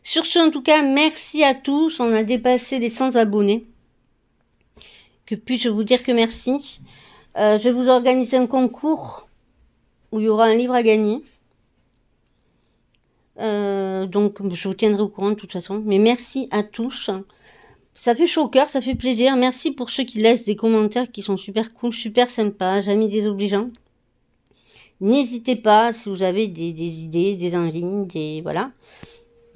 Sur ce, en tout cas, merci à tous. On a dépassé les 100 abonnés. Que puis-je vous dire que merci. Je vais vous organiser un concours où il y aura un livre à gagner. Donc, je vous tiendrai au courant de toute façon. Mais merci à tous. Ça fait chaud au cœur, ça fait plaisir. Merci pour ceux qui laissent des commentaires qui sont super cool, super sympas, jamais désobligeants. N'hésitez pas si vous avez des idées, des envies, voilà.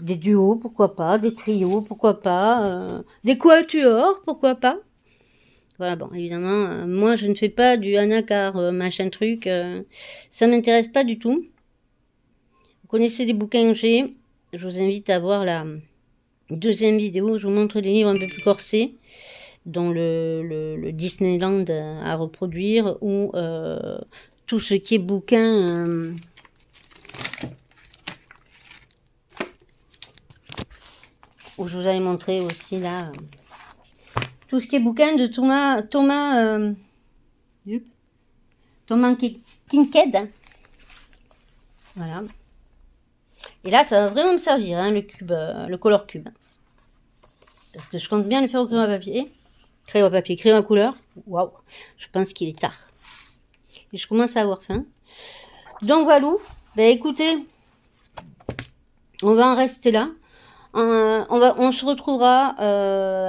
Des duos, pourquoi pas. Des trios, pourquoi pas. Des quatuors, pourquoi pas. Voilà, bon, évidemment, moi, je ne fais pas du anacar, machin truc. Ça m'intéresse pas du tout. Vous connaissez les bouquins que j'ai. Je vous invite à voir la deuxième vidéo. Je vous montre des livres un peu plus corsés. dont le Disneyland à reproduire, ou tout ce qui est bouquin... où je vous avais montré aussi là... tout ce qui est bouquin de Thomas Kinkade. Voilà. Et là, ça va vraiment me servir, hein, le cube, le color cube. Parce que je compte bien le faire au crayon à papier. Crayon à couleur. Waouh, je pense qu'il est tard. Et je commence à avoir faim. Donc voilà. Ben écoutez, on va en rester là. On se retrouvera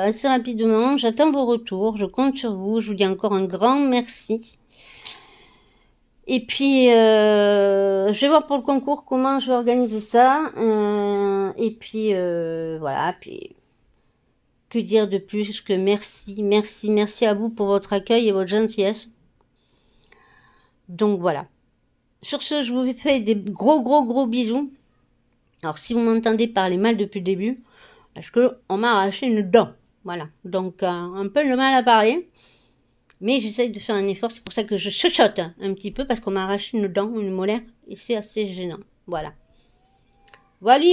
assez rapidement. J'attends vos retours. Je compte sur vous. Je vous dis encore un grand merci. Et puis, je vais voir pour le concours comment je vais organiser ça. Et puis, voilà. Puis, que dire de plus que merci, merci, merci à vous pour votre accueil et votre gentillesse. Donc, voilà. Sur ce, je vous fais des gros bisous. Alors, si vous m'entendez parler mal depuis le début, parce qu'on m'a arraché une dent. Voilà. Donc, un peu de mal à parler. Mais j'essaye de faire un effort, c'est pour ça que je chuchote un petit peu, parce qu'on m'a arraché une dent, une molaire, et c'est assez gênant. Voilà. Voilà.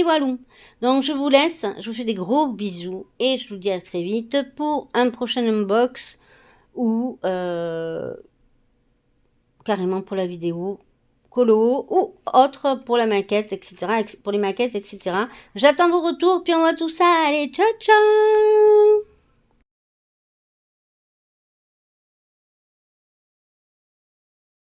Donc je vous laisse, je vous fais des gros bisous, et je vous dis à très vite pour un prochain unbox, ou carrément pour la vidéo colo, ou autre pour la maquette, etc. Pour les maquettes, etc. J'attends vos retours, puis on voit tout ça. Allez, ciao